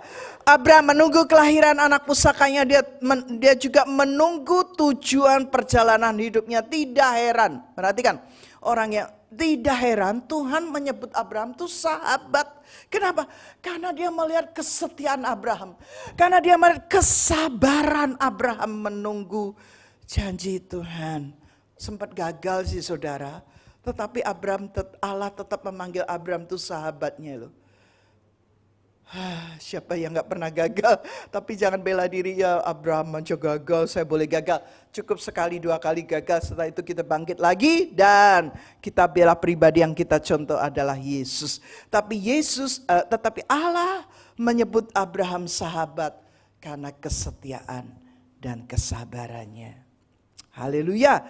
Abraham menunggu kelahiran anak pusakanya, dia juga menunggu tujuan perjalanan hidupnya. Tidak heran, perhatikan, orang yang tidak heran Tuhan menyebut Abraham itu sahabat. Kenapa? Karena dia melihat kesetiaan Abraham. Karena dia melihat kesabaran Abraham menunggu janji Tuhan. Sempat gagal sih saudara, tetapi Allah tetap memanggil Abraham itu sahabatnya loh. Siapa yang gak pernah gagal? Tapi jangan bela diri ya, Abraham aja gagal, saya boleh gagal. Cukup sekali 2 kali gagal, setelah itu kita bangkit lagi. Dan kita bela pribadi yang kita contoh adalah Yesus. Tetapi Allah menyebut Abraham sahabat karena kesetiaan dan kesabarannya. Haleluya.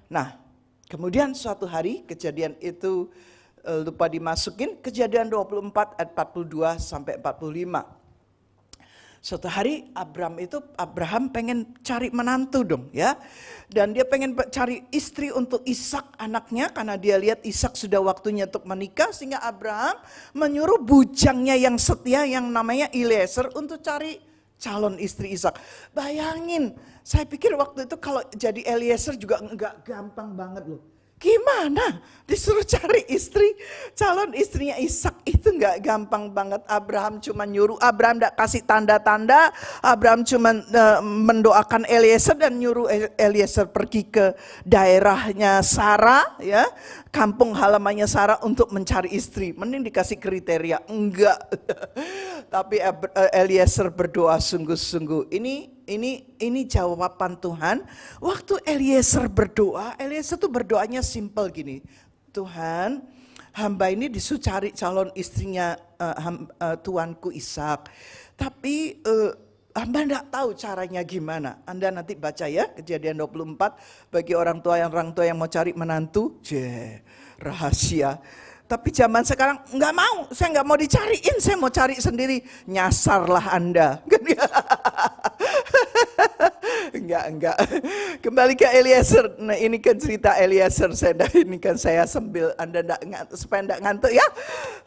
Nah, kemudian suatu hari kejadian itu lupa dimasukin, Kejadian 24 ayat 42 sampai 45. Suatu hari Abraham pengen cari menantu dong ya. Dan dia pengen cari istri untuk Ishak anaknya, karena dia lihat Ishak sudah waktunya untuk menikah. Sehingga Abraham menyuruh bujangnya yang setia yang namanya Eliezer untuk cari calon istri Ishak. Bayangin, saya pikir waktu itu kalau jadi Eliezer juga enggak gampang banget loh. Gimana disuruh cari istri, calon istrinya Ishak itu nggak gampang banget. Abraham cuma nyuruh, Abraham nggak kasih tanda-tanda, Abraham cuma mendoakan Eliezer dan nyuruh Eliezer pergi ke daerahnya Sarah, ya, kampung halamannya Sarah untuk mencari istri. Mending dikasih kriteria, enggak. Tapi Eliezer berdoa sungguh-sungguh. Ini jawaban Tuhan. Waktu Eliezer berdoa, Eliezer tuh berdoanya simple gini. Tuhan, hamba ini disuruh cari calon istrinya tuanku Ishak. Tapi hamba enggak tahu caranya gimana. Anda nanti baca ya Kejadian 24 bagi orang tua yang mau cari menantu. Rahasia. Tapi zaman sekarang nggak mau, saya nggak mau dicariin, saya mau cari sendiri. Nyasarlah Anda. enggak. Kembali ke Eliezer. Nah, ini kan cerita Eliezer. Ini kan saya sambil Anda supaya enggak ngantuk ya.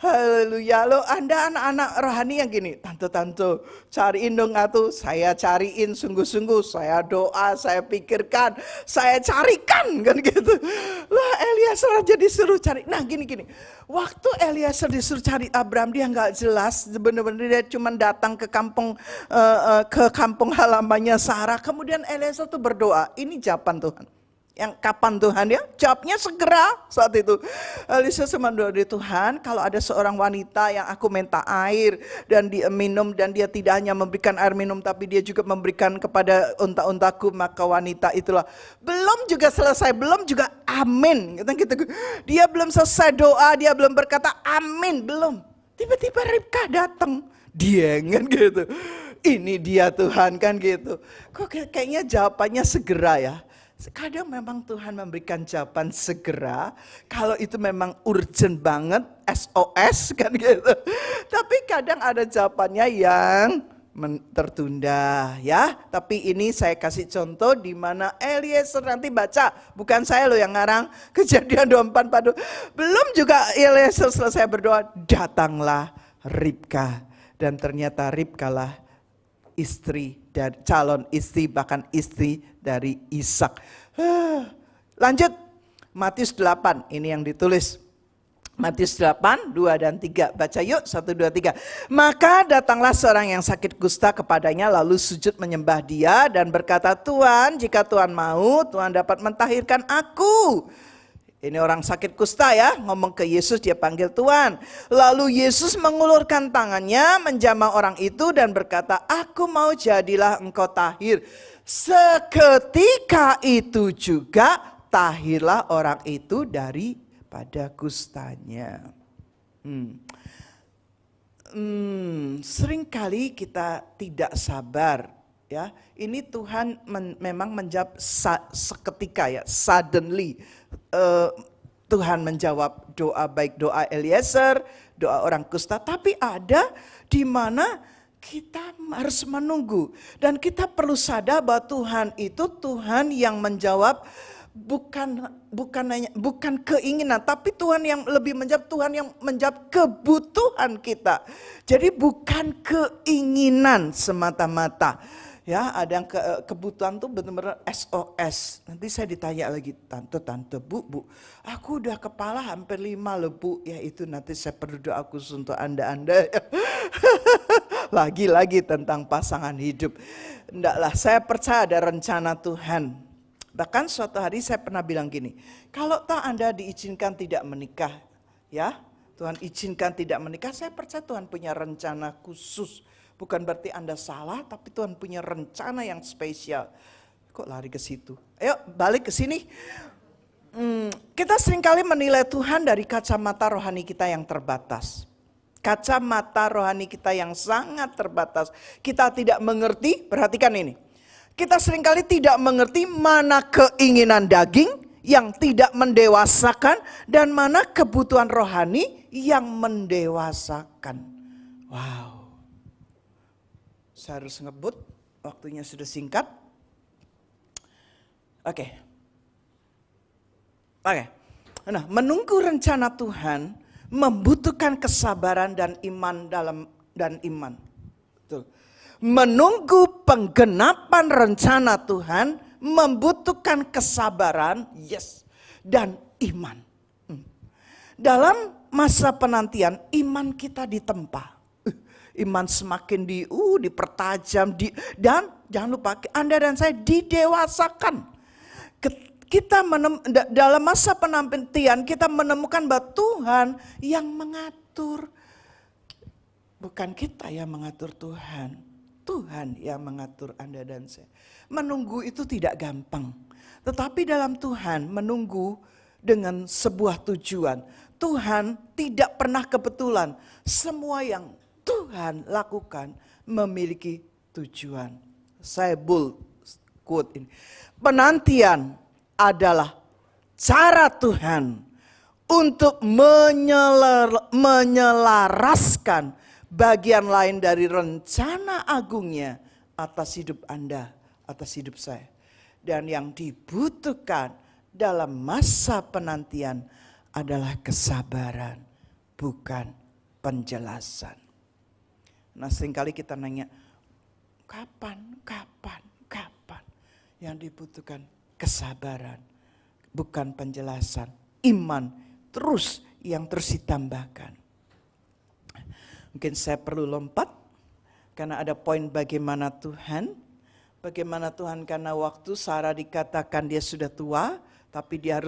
Haleluya. Lo Anda anak-anak rohani yang gini, tante-tante cariin dong atuh. Saya cariin sungguh-sungguh. Saya doa, saya pikirkan, saya carikan kan gitu. Lah Eliezer aja disuruh cari. Nah gini. Waktu Eliezer disuruh cari Abraham, dia nggak jelas. Benar-benar dia cuma datang ke kampung halamannya Sarah. Kemudian Eliezer tuh berdoa. Ini jawaban Tuhan. Yang kapan Tuhan ya? Jawabnya segera saat itu. Eliezer cuma doa di Tuhan, kalau ada seorang wanita yang aku minta air dan dia minum, dan dia tidak hanya memberikan air minum tapi dia juga memberikan kepada unta-untaku, maka wanita itulah. Belum juga selesai, belum juga amin. Gitu. Dia belum selesai doa, dia belum berkata amin, belum. Tiba-tiba Ribka datang. Dia kan gitu. Ini dia Tuhan kan gitu. Kok kayaknya jawabannya segera ya. Kadang memang Tuhan memberikan jawaban segera, kalau itu memang urgent banget, SOS kan gitu. Tapi kadang ada jawabannya yang tertunda ya. Tapi ini saya kasih contoh di mana Eliezer, nanti baca, bukan saya loh yang ngarang, Kejadian 24:42. Belum juga Eliezer selesai berdoa, datanglah Ribka, dan ternyata Ribka lah istri dan calon istri, bahkan istri dari Ishak. Lanjut, Matius 8, ini yang ditulis. Matius 8, 2 dan 3. Baca yuk, 1, 2, 3. Maka datanglah seorang yang sakit kusta kepadanya, lalu sujud menyembah dia dan berkata, Tuhan, jika Tuhan mau, Tuhan dapat mentahirkan aku. Ini orang sakit kusta ya, ngomong ke Yesus, dia panggil Tuhan. Lalu Yesus mengulurkan tangannya, menjamah orang itu dan berkata, aku mau, jadilah engkau tahir. Seketika itu juga tahirlah orang itu daripada kustanya. Seringkali kita tidak sabar. Ya, ini Tuhan memang menjawab seketika ya, suddenly. Tuhan menjawab doa, baik doa Eliezer, doa orang kusta, tapi ada di mana kita harus menunggu, dan kita perlu sadar bahwa Tuhan itu Tuhan yang menjawab bukan keinginan, tapi Tuhan yang lebih menjawab, Tuhan yang menjawab kebutuhan kita. Jadi bukan keinginan semata-mata. Ya, ada yang kebutuhan tuh benar-benar SOS. Nanti saya ditanya lagi, tante, bu, aku udah kepala hampir 5 loh bu. Ya itu nanti saya perlu doa khusus untuk anda. Lagi-lagi tentang pasangan hidup. Enggaklah, saya percaya ada rencana Tuhan. Bahkan suatu hari saya pernah bilang gini, kalau Anda diizinkan tidak menikah, ya Tuhan izinkan tidak menikah, saya percaya Tuhan punya rencana khusus. Bukan berarti Anda salah, tapi Tuhan punya rencana yang spesial. Kok lari ke situ? Ayo balik ke sini. Kita seringkali menilai Tuhan dari kacamata rohani kita yang terbatas. Kacamata rohani kita yang sangat terbatas. Kita tidak mengerti, perhatikan ini. Kita seringkali tidak mengerti mana keinginan daging yang tidak mendewasakan dan mana kebutuhan rohani yang mendewasakan. Wow. Saya harus ngebut, waktunya sudah singkat. Oke. Nah, menunggu rencana Tuhan membutuhkan kesabaran dan iman iman. Betul. Menunggu penggenapan rencana Tuhan membutuhkan kesabaran, yes, dan iman. Dalam masa penantian, iman kita ditempa. Iman semakin dipertajam, dan jangan lupa Anda dan saya didewasakan. Kita dalam masa penantian kita menemukan bahwa Tuhan yang mengatur. Bukan kita yang mengatur Tuhan. Tuhan yang mengatur Anda dan saya. Menunggu itu tidak gampang. Tetapi dalam Tuhan menunggu dengan sebuah tujuan. Tuhan tidak pernah kebetulan. Semua yang Tuhan lakukan memiliki tujuan. Saya quote ini. Penantian adalah cara Tuhan untuk menyelaraskan bagian lain dari rencana agungnya atas hidup Anda, atas hidup saya. Dan yang dibutuhkan dalam masa penantian adalah kesabaran, bukan penjelasan. Nah, seringkali kita nanya, kapan? Yang dibutuhkan kesabaran, bukan penjelasan. Iman terus yang terus ditambahkan. Mungkin saya perlu lompat, karena ada poin bagaimana Tuhan karena waktu Sarah dikatakan dia sudah tua, tapi dia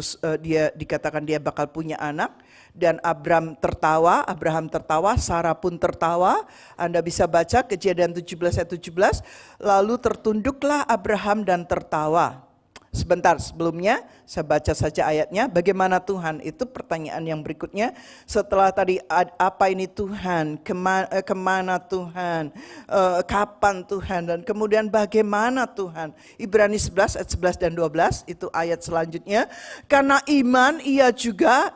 dikatakan dia bakal punya anak, dan Abraham tertawa, Sarah pun tertawa. Anda bisa baca Kejadian 17 ayat 17, lalu tertunduklah Abraham dan tertawa. Sebentar sebelumnya saya baca saja ayatnya. Bagaimana Tuhan? Itu pertanyaan yang berikutnya. Setelah tadi apa ini Tuhan? Kemana Tuhan? Kapan Tuhan? Dan kemudian bagaimana Tuhan? Ibrani 11 ayat 11 dan 12 itu ayat selanjutnya. Karena iman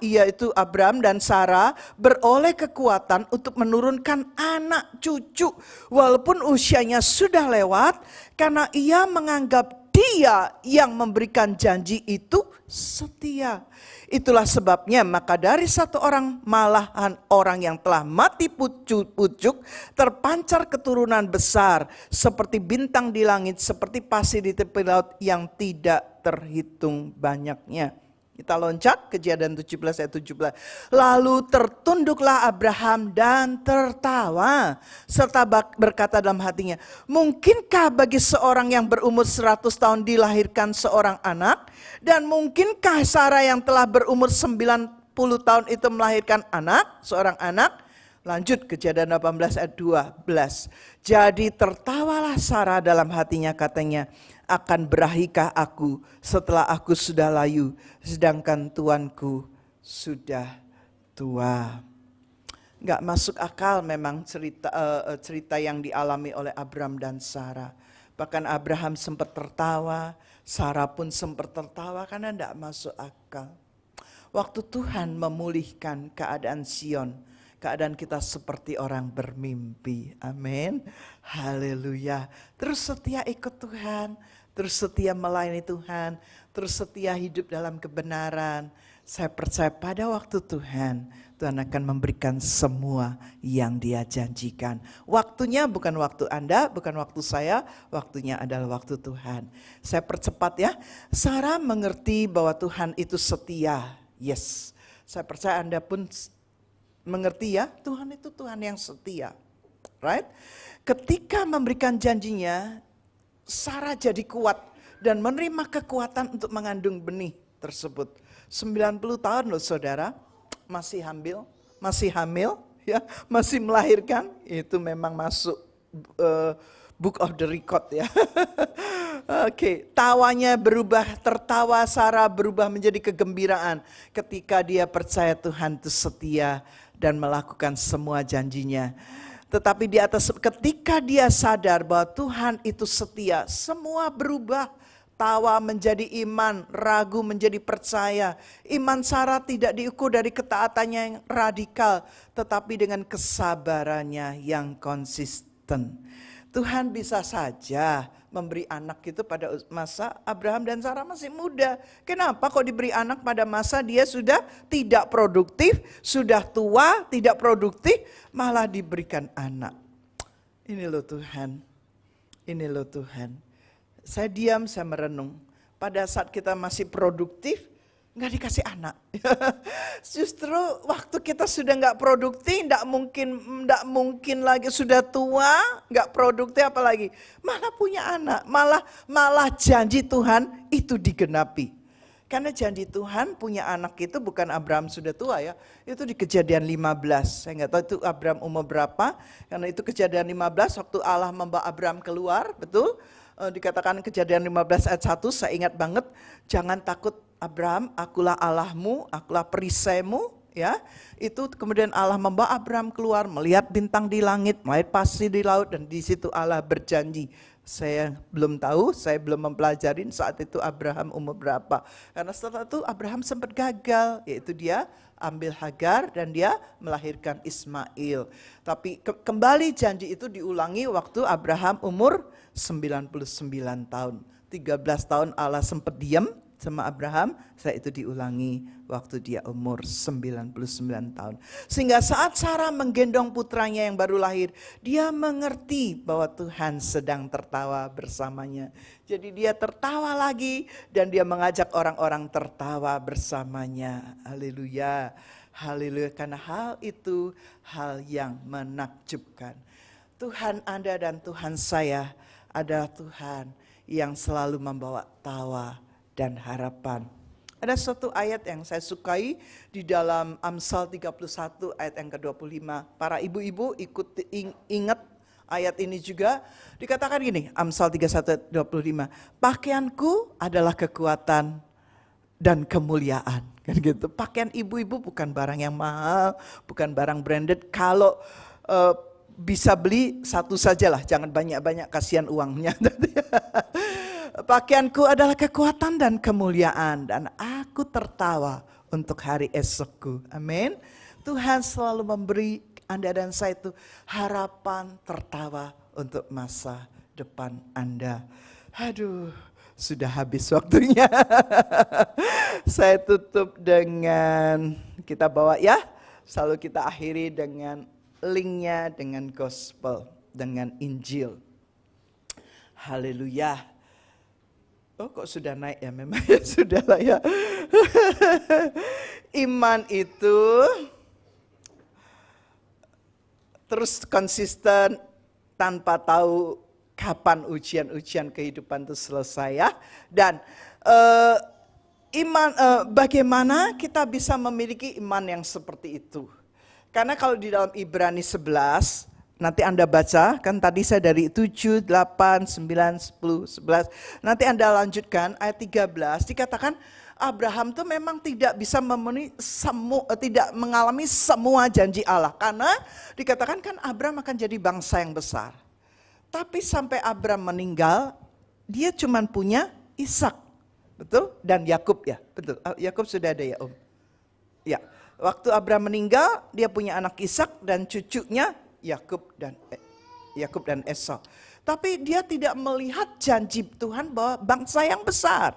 yaitu Abraham dan Sarah beroleh kekuatan untuk menurunkan anak cucu walaupun usianya sudah lewat, karena ia menganggap Dia yang memberikan janji itu setia. Itulah sebabnya maka dari satu orang, malahan orang yang telah mati pucuk terpancar keturunan besar seperti bintang di langit, seperti pasir di tepi laut yang tidak terhitung banyaknya. Kita loncat Kejadian 17 ayat 17. Lalu tertunduklah Abraham dan tertawa serta berkata dalam hatinya, mungkinkah bagi seorang yang berumur 100 tahun dilahirkan seorang anak? Dan mungkinkah Sarah yang telah berumur 90 tahun itu melahirkan seorang anak? Lanjut Kejadian 18 ayat 12. Jadi tertawalah Sarah dalam hatinya, katanya, akan berahikah aku setelah aku sudah layu, sedangkan tuanku sudah tua. Gak masuk akal memang cerita yang dialami oleh Abraham dan Sarah. Bahkan Abraham sempat tertawa, Sarah pun sempat tertawa karena gak masuk akal. Waktu Tuhan memulihkan keadaan Sion, keadaan kita seperti orang bermimpi. Amin. Haleluya. Terus setia ikut Tuhan, terus setia melayani Tuhan, terus setia hidup dalam kebenaran. Saya percaya pada waktu Tuhan akan memberikan semua yang Dia janjikan. Waktunya bukan waktu Anda, bukan waktu saya, waktunya adalah waktu Tuhan. Saya percepat ya. Sarah mengerti bahwa Tuhan itu setia. Yes. Saya percaya Anda pun mengerti ya, Tuhan itu Tuhan yang setia. Right? Ketika memberikan janjinya, Sarah jadi kuat dan menerima kekuatan untuk mengandung benih tersebut. 90 tahun loh saudara, masih hamil, ya, masih melahirkan, itu memang masuk book of the record ya. Oke, tawanya berubah, tertawa Sarah berubah menjadi kegembiraan ketika dia percaya Tuhan itu setia dan melakukan semua janjinya. Tetapi di atas, ketika dia sadar bahwa Tuhan itu setia, semua berubah. Tawa menjadi iman, ragu menjadi percaya. Iman Sarah tidak diukur dari ketaatannya yang radikal, tetapi dengan kesabarannya yang konsisten. Tuhan bisa saja memberi anak itu pada masa Abraham dan Sarah masih muda. Kenapa kok diberi anak pada masa dia sudah tidak produktif, sudah tua, tidak produktif, malah diberikan anak. Ini loh Tuhan, ini loh Tuhan. Saya diam, saya merenung. Pada saat kita masih produktif, nggak dikasih anak. Justru waktu kita sudah nggak produktif, nggak mungkin lagi sudah tua, nggak produktif apalagi. Malah punya anak, malah janji Tuhan itu digenapi. Karena janji Tuhan punya anak itu bukan Abraham sudah tua ya. Itu di Kejadian 15. Saya nggak tahu itu Abraham umur berapa. Karena itu Kejadian 15 waktu Allah membawa Abraham keluar, betul. Dikatakan Kejadian 15 ayat 1, saya ingat banget, jangan takut Abraham, akulah Allahmu, akulah perisaimu, ya. Itu kemudian Allah membawa Abraham keluar, melihat bintang di langit, melihat pasir di laut, dan di situ Allah berjanji, Saya belum tahu, saya belum mempelajarin saat itu Abraham umur berapa. Karena setelah itu Abraham sempat gagal, yaitu dia ambil Hagar dan dia melahirkan Ismail. Tapi kembali janji itu diulangi waktu Abraham umur 99 tahun. 13 tahun Allah sempat diam sama Abraham, setelah itu diulangi waktu dia umur 99 tahun. Sehingga saat Sarah menggendong putranya yang baru lahir, dia mengerti bahwa Tuhan sedang tertawa bersamanya. Jadi dia tertawa lagi dan dia mengajak orang-orang tertawa bersamanya. Haleluya, haleluya, karena hal itu hal yang menakjubkan. Tuhan Anda dan Tuhan saya adalah Tuhan yang selalu membawa tawa dan harapan. Ada satu ayat yang saya sukai di dalam Amsal 31 ayat yang ke-25. Para ibu-ibu ingat ayat ini juga. Dikatakan gini, Amsal 31 ayat 25. Pakaianku adalah kekuatan dan kemuliaan. Kan gitu. Pakaian ibu-ibu bukan barang yang mahal, bukan barang branded. Kalau bisa beli satu sajalah, jangan banyak-banyak, kasihan uangnya. Pakaianku adalah kekuatan dan kemuliaan dan aku tertawa untuk hari esokku. Amin. Tuhan selalu memberi Anda dan saya itu harapan tertawa untuk masa depan Anda. Aduh, sudah habis waktunya. Saya tutup dengan kita bawa ya. Selalu kita akhiri dengan linknya dengan gospel, dengan Injil. Haleluya. Oh kok sudah naik ya, memang ya sudah lah ya. Iman itu terus konsisten tanpa tahu kapan ujian-ujian kehidupan itu selesai ya. Dan bagaimana kita bisa memiliki iman yang seperti itu. Karena kalau di dalam Ibrani 11, nanti Anda baca, kan tadi saya dari 7, 8, 9, 10, 11. Nanti Anda lanjutkan ayat 13, dikatakan Abraham tuh memang tidak bisa memenuhi tidak mengalami semua janji Allah. Karena dikatakan kan Abraham akan jadi bangsa yang besar. Tapi sampai Abraham meninggal, dia cuma punya Ishak. Betul? Dan Yakub ya, betul. Yakub sudah ada ya Om? Ya, waktu Abraham meninggal, dia punya anak Ishak dan cucunya Yakub dan Esau. Tapi dia tidak melihat janji Tuhan bahwa bangsa yang besar.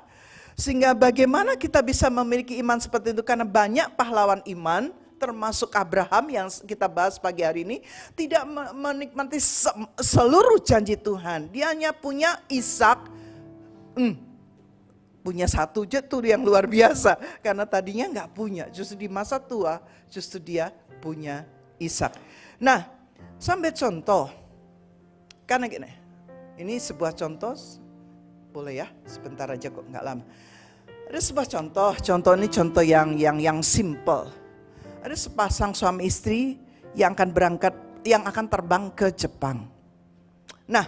Sehingga bagaimana kita bisa memiliki iman seperti itu? Karena banyak pahlawan iman, termasuk Abraham yang kita bahas pagi hari ini, tidak menikmati seluruh janji Tuhan. Dia hanya punya Ishak, punya satu tuh yang luar biasa. Karena tadinya nggak punya, justru di masa tua, justru dia punya Ishak. Nah, sampai contoh, karena gini, ini sebuah contoh, boleh ya, sebentar aja kok, nggak lama. Ada sebuah contoh ini contoh yang simple. Ada sepasang suami istri yang akan terbang ke Jepang. Nah,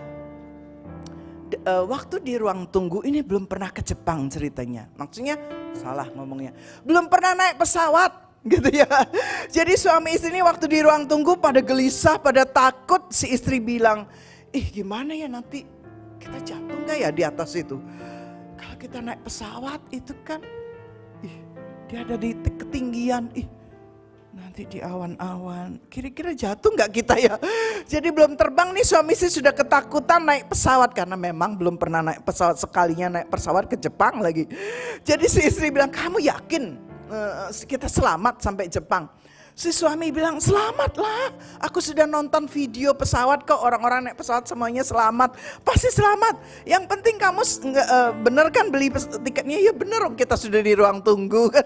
waktu di ruang tunggu ini belum pernah ke Jepang ceritanya. Maksudnya salah ngomongnya, belum pernah naik pesawat. Gitu ya. Jadi suami istri ini waktu di ruang tunggu pada gelisah, pada takut. Si istri bilang, gimana ya nanti kita jatuh gak ya di atas itu? Kalau kita naik pesawat itu kan, dia ada di ketinggian, nanti di awan-awan, kira-kira jatuh gak kita ya? Jadi belum terbang nih suami istri sudah ketakutan naik pesawat. Karena memang belum pernah naik pesawat, sekalinya naik pesawat ke Jepang lagi. Jadi si istri bilang, kamu yakin kita selamat sampai Jepang? Si suami bilang, selamatlah, aku sudah nonton video pesawat kok, orang-orang naik pesawat semuanya selamat, pasti selamat. Yang penting kamu bener kan beli tiketnya? Ya bener, kita sudah di ruang tunggu kan.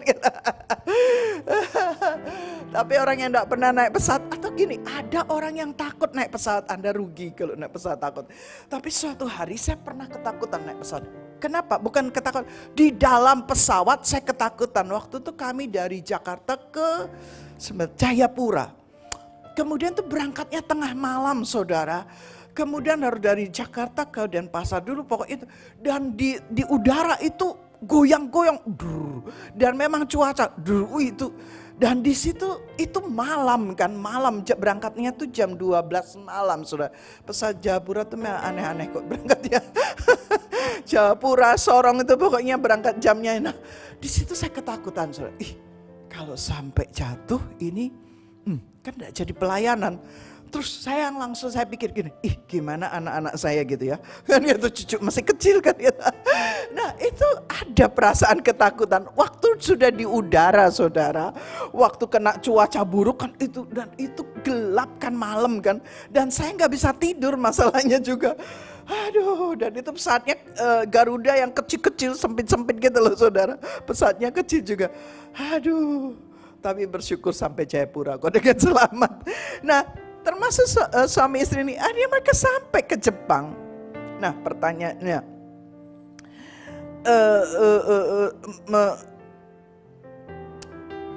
Tapi orang yang tidak pernah naik pesawat, atau gini, ada orang yang takut naik pesawat, Anda rugi kalau naik pesawat takut. Tapi suatu hari saya pernah ketakutan naik pesawat. Kenapa? Bukan ketakutan, di dalam pesawat saya ketakutan. Waktu itu kami dari Jakarta ke Jayapura. Kemudian tuh berangkatnya tengah malam saudara. Kemudian harus dari Jakarta ke Denpasar dulu pokoknya itu. Dan di udara itu goyang-goyang. Dan memang cuaca itu. Dan di situ itu malam kan, malam berangkatnya tuh jam 12 malam Saudara. Pesawat Japura tuh aneh-aneh kok berangkat ya. Japura, Sorong itu pokoknya berangkat jamnya. Nah, di situ saya ketakutan Saudara. Kalau sampai jatuh ini kan enggak jadi pelayanan. Terus saya pikir gini, gimana anak-anak saya gitu ya. Kan itu cucu masih kecil kan ya. Nah itu ada perasaan ketakutan. Waktu sudah di udara Saudara. Waktu kena cuaca buruk kan itu. Dan itu gelap kan malam kan. Dan saya gak bisa tidur masalahnya juga. Aduh, dan itu pesawatnya Garuda yang kecil-kecil, sempit-sempit gitu loh Saudara. Pesawatnya kecil juga. Aduh, tapi bersyukur sampai Jayapura kok dengan selamat. Nah, termasuk suami istri ini, akhirnya mereka sampai ke Jepang. Nah pertanyaannya,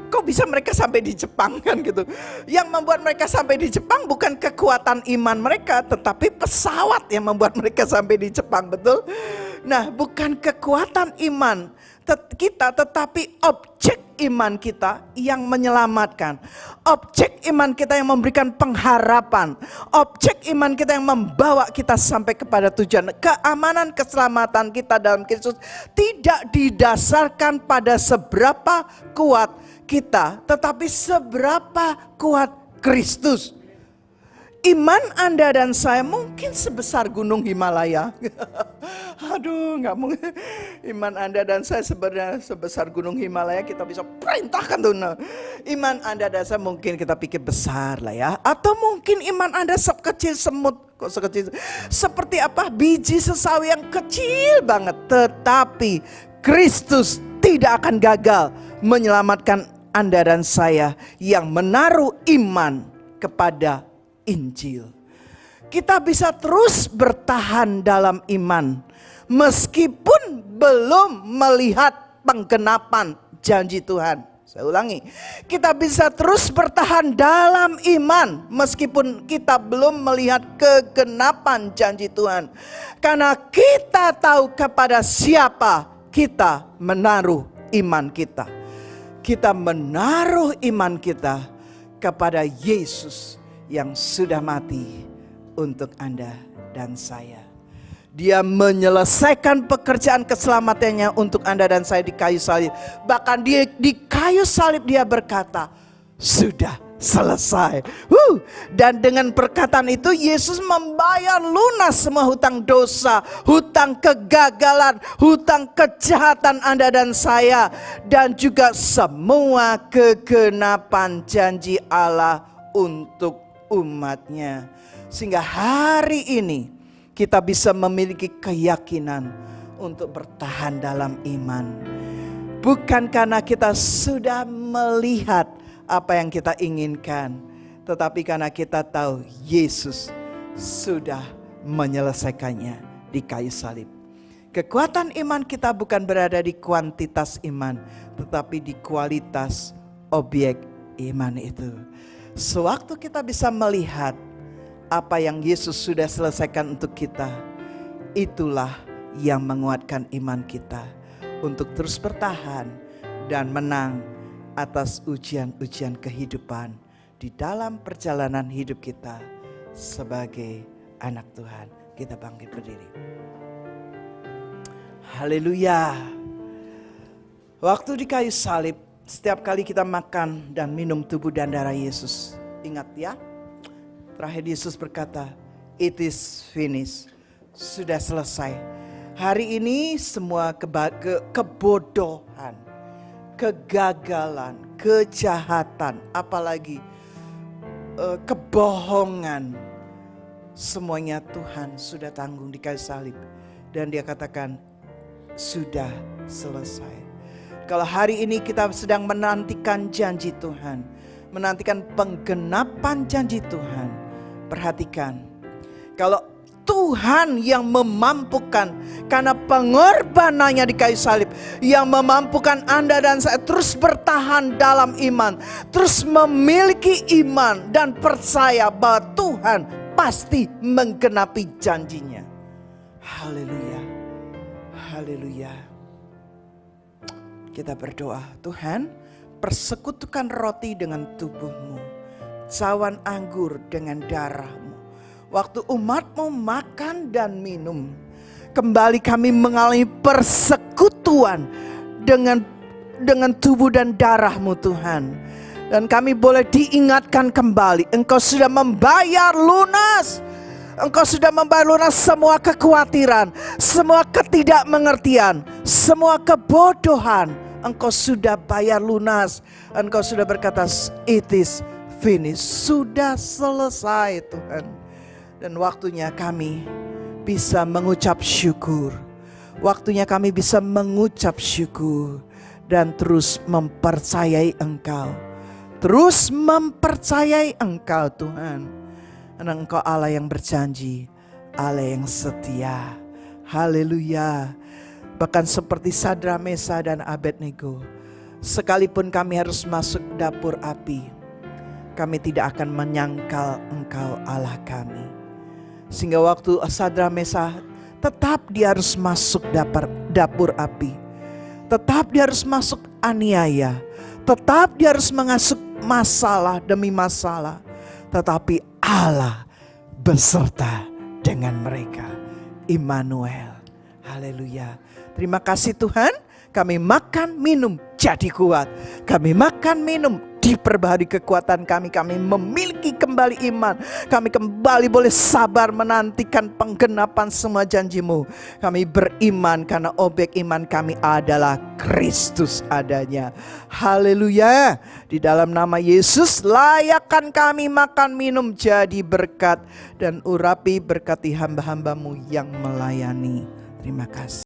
kok bisa mereka sampai di Jepang kan gitu. Yang membuat mereka sampai di Jepang bukan kekuatan iman mereka, tetapi pesawat yang membuat mereka sampai di Jepang, betul? Nah bukan kekuatan iman kita, tetapi objek iman kita yang menyelamatkan. Objek iman kita yang memberikan pengharapan. Objek iman kita yang membawa kita sampai kepada tujuan. Keamanan keselamatan kita dalam Kristus tidak didasarkan pada seberapa kuat kita, tetapi seberapa kuat Kristus. Iman Anda dan saya mungkin sebesar gunung Himalaya. Aduh, nggak mungkin. Iman Anda dan saya sebenarnya sebesar gunung Himalaya, kita bisa perintahkan tuh. Iman Anda dan saya mungkin kita pikir besar lah ya. Atau mungkin iman Anda sekecil semut. Kok sekecil? Seperti apa? Biji sesawi yang kecil banget. Tetapi Kristus tidak akan gagal menyelamatkan Anda dan saya yang menaruh iman kepada Injil. Kita bisa terus bertahan dalam iman meskipun belum melihat penggenapan janji Tuhan. Saya ulangi, kita bisa terus bertahan dalam iman meskipun kita belum melihat kegenapan janji Tuhan. Karena kita tahu kepada siapa kita menaruh iman kita. Kita menaruh iman kita kepada Yesus yang sudah mati untuk Anda dan saya. Dia menyelesaikan pekerjaan keselamatannya untuk Anda dan saya di kayu salib. Bahkan di kayu salib dia berkata, sudah selesai. Dan dengan perkataan itu Yesus membayar lunas semua hutang dosa, hutang kegagalan, hutang kejahatan Anda dan saya. Dan juga semua kegenapan janji Allah untuk umatnya. Sehingga hari ini kita bisa memiliki keyakinan untuk bertahan dalam iman. Bukan karena kita sudah melihat apa yang kita inginkan, tetapi karena kita tahu Yesus sudah menyelesaikannya di kayu salib. Kekuatan iman kita bukan berada di kuantitas iman, tetapi di kualitas objek iman itu. Sewaktu kita bisa melihat apa yang Yesus sudah selesaikan untuk kita, itulah yang menguatkan iman kita untuk terus bertahan dan menang atas ujian-ujian kehidupan di dalam perjalanan hidup kita sebagai anak Tuhan. Kita bangkit berdiri. Haleluya. Waktu di kayu salib, setiap kali kita makan dan minum tubuh dan darah Yesus, ingat ya, terakhir Yesus berkata, it is finished, sudah selesai. Hari ini semua kebodohan, kegagalan, kejahatan, apalagi kebohongan, semuanya Tuhan sudah tanggung di kayu salib. Dan dia katakan, sudah selesai. Kalau hari ini kita sedang menantikan janji Tuhan, menantikan penggenapan janji Tuhan, perhatikan, kalau Tuhan yang memampukan karena pengorbanannya di kayu salib, yang memampukan Anda dan saya terus bertahan dalam iman, terus memiliki iman dan percaya bahwa Tuhan pasti menggenapi janjinya. Haleluya, haleluya. Kita berdoa, Tuhan, mempersekutukan roti dengan tubuhmu, cawan anggur dengan darahmu. Waktu umatmu makan dan minum, kembali kami mengalami persekutuan dengan tubuh dan darahmu Tuhan. Dan kami boleh diingatkan kembali, Engkau sudah membayar lunas. Engkau sudah membayar lunas semua kekhawatiran, semua ketidakmengertian, semua kebodohan. Engkau sudah bayar lunas. Engkau sudah berkata, it is finished. Sudah selesai Tuhan. Dan waktunya kami bisa mengucap syukur. Waktunya kami bisa mengucap syukur. Dan terus mempercayai Engkau. Terus mempercayai Engkau Tuhan. Karena Engkau Allah yang berjanji, Allah yang setia. Haleluya. Bahkan seperti Sadra, Mesa dan Abednego, sekalipun kami harus masuk dapur api, kami tidak akan menyangkal Engkau Allah kami. Sehingga waktu Sadra, Mesa tetap dia harus masuk dapur api. Tetap dia harus masuk aniaya. Tetap dia harus mengasuh masalah demi masalah. Tetapi Allah beserta dengan mereka. Immanuel. Haleluya. Terima kasih Tuhan. Kami makan minum jadi kuat. Kami makan minum diperbaharui kekuatan kami. Kami memiliki kembali iman. Kami kembali boleh sabar menantikan penggenapan semua janji-Mu. Kami beriman karena objek iman kami adalah Kristus adanya. Haleluya. Di dalam nama Yesus layakkan kami makan minum jadi berkat. Dan urapi berkati hamba-hamba-Mu yang melayani. Terima kasih.